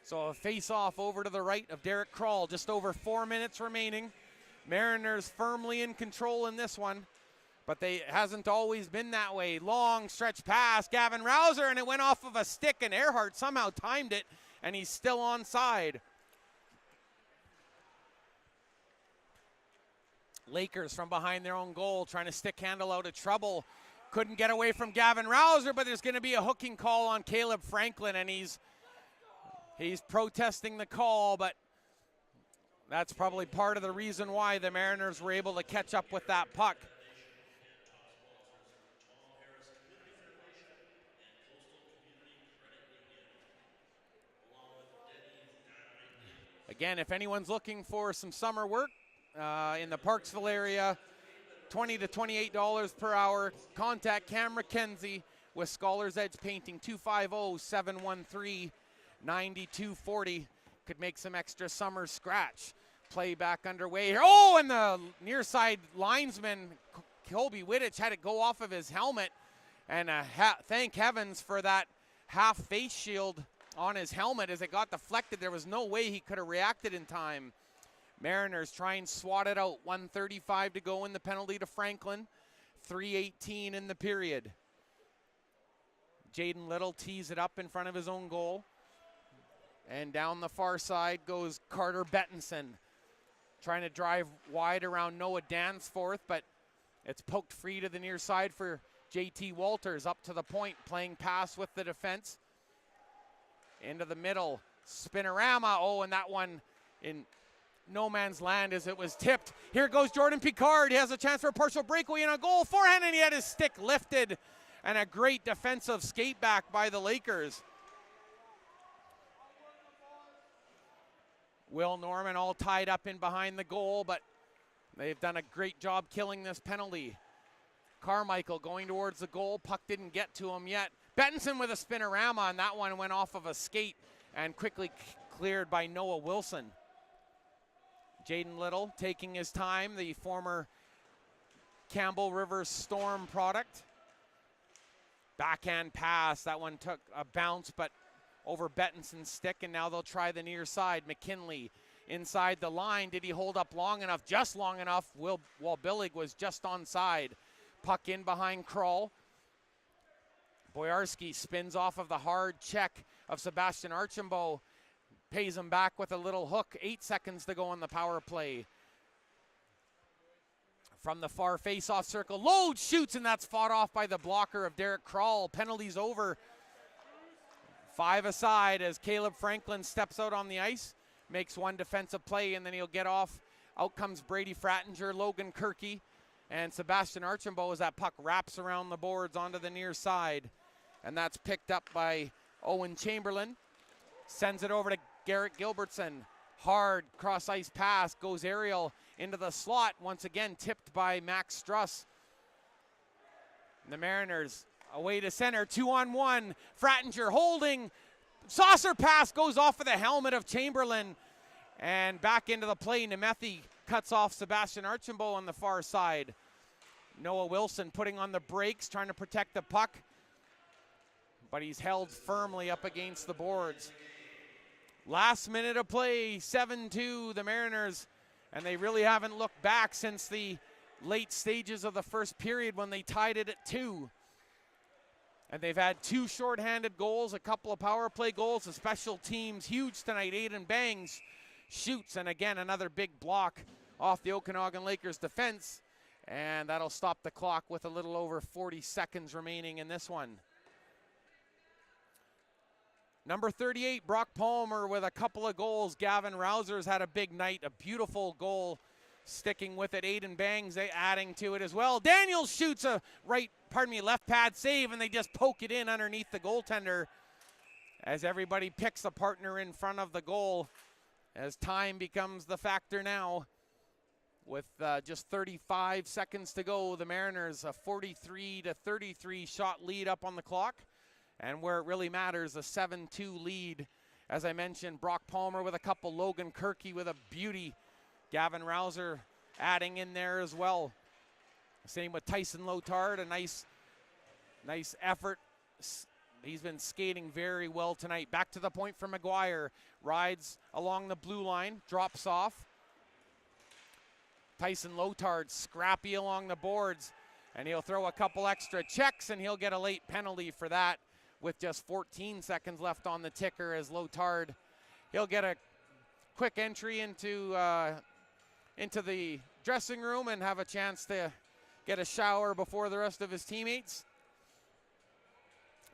So a face-off over to the right of Derek Kroll. Just over 4 minutes remaining. Mariners firmly in control in this one, but it hasn't always been that way. Long stretch pass, Gavin Rouser, and it went off of a stick, and Earhart somehow timed it, and he's still onside. Lakers from behind their own goal, trying to stick handle out of trouble. Couldn't get away from Gavin Rouser, but there's going to be a hooking call on Caleb Franklin, and he's protesting the call, but that's probably part of the reason why the Mariners were able to catch up with that puck. Again, if anyone's looking for some summer work in the Parksville area, $20 to $28 per hour, contact Cam McKenzie with Scholar's Edge Painting, 250-713-9240. Could make some extra summer scratch. Play back underway here. Oh, and the near side linesman, Colby Wittich, had it go off of his helmet. And thank heavens for that half face shield on his helmet. As it got deflected, there was no way he could have reacted in time. Mariners try and swat it out. 1:35 to go in the penalty to Franklin. 3:18 in the period. Jaden Little tees it up in front of his own goal. And down the far side goes Carter Bettinson, trying to drive wide around Noah Danforth, but it's poked free to the near side for JT Walters. Up to the point, playing pass with the defense. Into the middle, spinorama. Oh, and that one in no man's land as it was tipped. Here goes Jordan Picard. He has a chance for a partial breakaway and a goal. Forehand, and he had his stick lifted. And a great defensive skate back by the Lakers. Will Norman all tied up in behind the goal, but they've done a great job killing this penalty. Carmichael going towards the goal. Puck didn't get to him yet. Bettinson with a spinorama, and that one went off of a skate and quickly cleared by Noah Wilson. Jaden Little taking his time, the former Campbell Rivers Storm product. Backhand pass, that one took a bounce, but over Bettinson's stick, and now they'll try the near side. McKinley inside the line. Did he hold up long enough? Just long enough. While Billig was just onside. Puck in behind Kroll. Boyarski spins off of the hard check of Sebastian Archambault. Pays him back with a little hook. 8 seconds to go on the power play. From the far face-off circle, Load shoots, and that's fought off by the blocker of Derek Kroll. Penalties over. 5 aside as Caleb Franklin steps out on the ice, makes one defensive play, and then he'll get off. Out comes Brady Frattinger, Logan Kirky, and Sebastian Archambault as that puck wraps around the boards onto the near side. And that's picked up by Owen Chamberlain. Sends it over to Garrett Gilbertson. Hard cross-ice pass, goes aerial into the slot. Once again, tipped by Max Struss. The Mariners away to center, 2-on-1. Frattinger holding. Saucer pass goes off of the helmet of Chamberlain. And back into the play, Nemeth cuts off Sebastian Archambault on the far side. Noah Wilson putting on the brakes, trying to protect the puck. But he's held firmly up against the boards. Last minute of play, 7-2, the Mariners. And they really haven't looked back since the late stages of the first period when they tied it at 2. And they've had 2 shorthanded goals, a couple of power play goals, the special teams huge tonight. Aiden Bangs shoots, and again another big block off the Okanagan Lakers defense. And that'll stop the clock with a little over 40 seconds remaining in this one. Number 38, Brock Palmer with a couple of goals. Gavin Rousers had a big night, a beautiful goal. Sticking with it, Aiden Bangs adding to it as well. Daniels shoots a left pad save, and they just poke it in underneath the goaltender as everybody picks a partner in front of the goal as time becomes the factor now. With just 35 seconds to go, the Mariners a 43-33 shot lead up on the clock. And where it really matters, a 7-2 lead. As I mentioned, Brock Palmer with a couple, Logan Kirky with a beauty. Gavin Rouser adding in there as well. Same with Tyson Lotard, a nice effort. He's been skating very well tonight. Back to the point for McGuire. Rides along the blue line, drops off. Tyson Lotard scrappy along the boards, and he'll throw a couple extra checks, and he'll get a late penalty for that with just 14 seconds left on the ticker as Lotard. He'll get a quick entry into the dressing room and have a chance to get a shower before the rest of his teammates.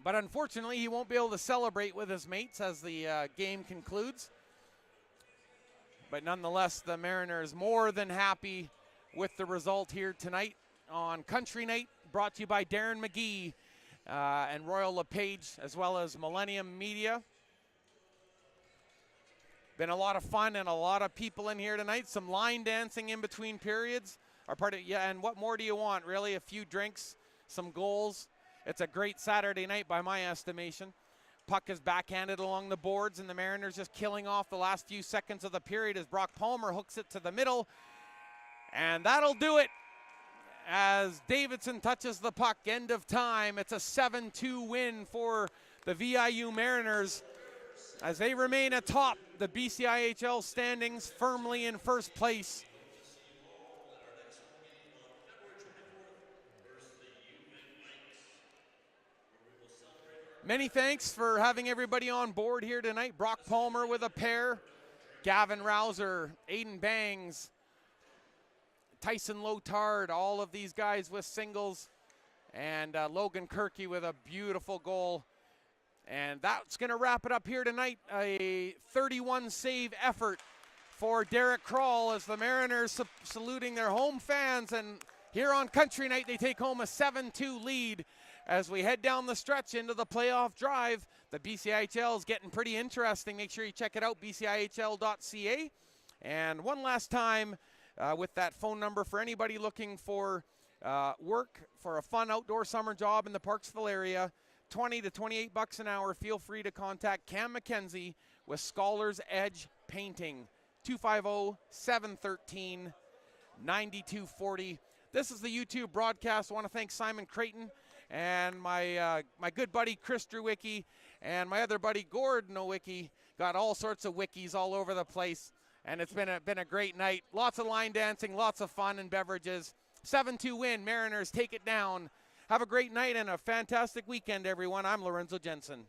But unfortunately, he won't be able to celebrate with his mates as the game concludes. But nonetheless, the Mariners more than happy with the result here tonight on Country Night, brought to you by Darren McGee and Royal LePage, as well as Millennium Media. Been a lot of fun and a lot of people in here tonight. Some line dancing in between periods. And what more do you want, really? A few drinks, some goals. It's a great Saturday night by my estimation. Puck is backhanded along the boards, and the Mariners just killing off the last few seconds of the period as Brock Palmer hooks it to the middle. And that'll do it as Davidson touches the puck. End of time. It's a 7-2 win for the VIU Mariners as they remain atop the BCIHL standings, firmly in first place. Many thanks for having everybody on board here tonight. Brock Palmer with a pair, Gavin Rouser, Aiden Bangs, Tyson Lotard, all of these guys with singles, and Logan Kirky with a beautiful goal. And that's going to wrap it up here tonight. A 31 save effort for Derek Kroll as the Mariners saluting their home fans. And here on Country Night, they take home a 7-2 lead as we head down the stretch into the playoff drive. The BCIHL is getting pretty interesting. Make sure you check it out, bcihl.ca. And one last time with that phone number for anybody looking for work for a fun outdoor summer job in the Parksville area, $20 to $28 an hour. Feel free to contact Cam McKenzie with Scholar's Edge Painting, 250-713-9240. This is the YouTube broadcast. I want to thank Simon Creighton and my good buddy Chris Drewicki and my other buddy Gord Nowicki. Got all sorts of wikis all over the place, and it's been a great night. Lots of line dancing, lots of fun and beverages. 7-2 win. Mariners take it down. Have a great night and a fantastic weekend, everyone. I'm Lorenzo Jensen.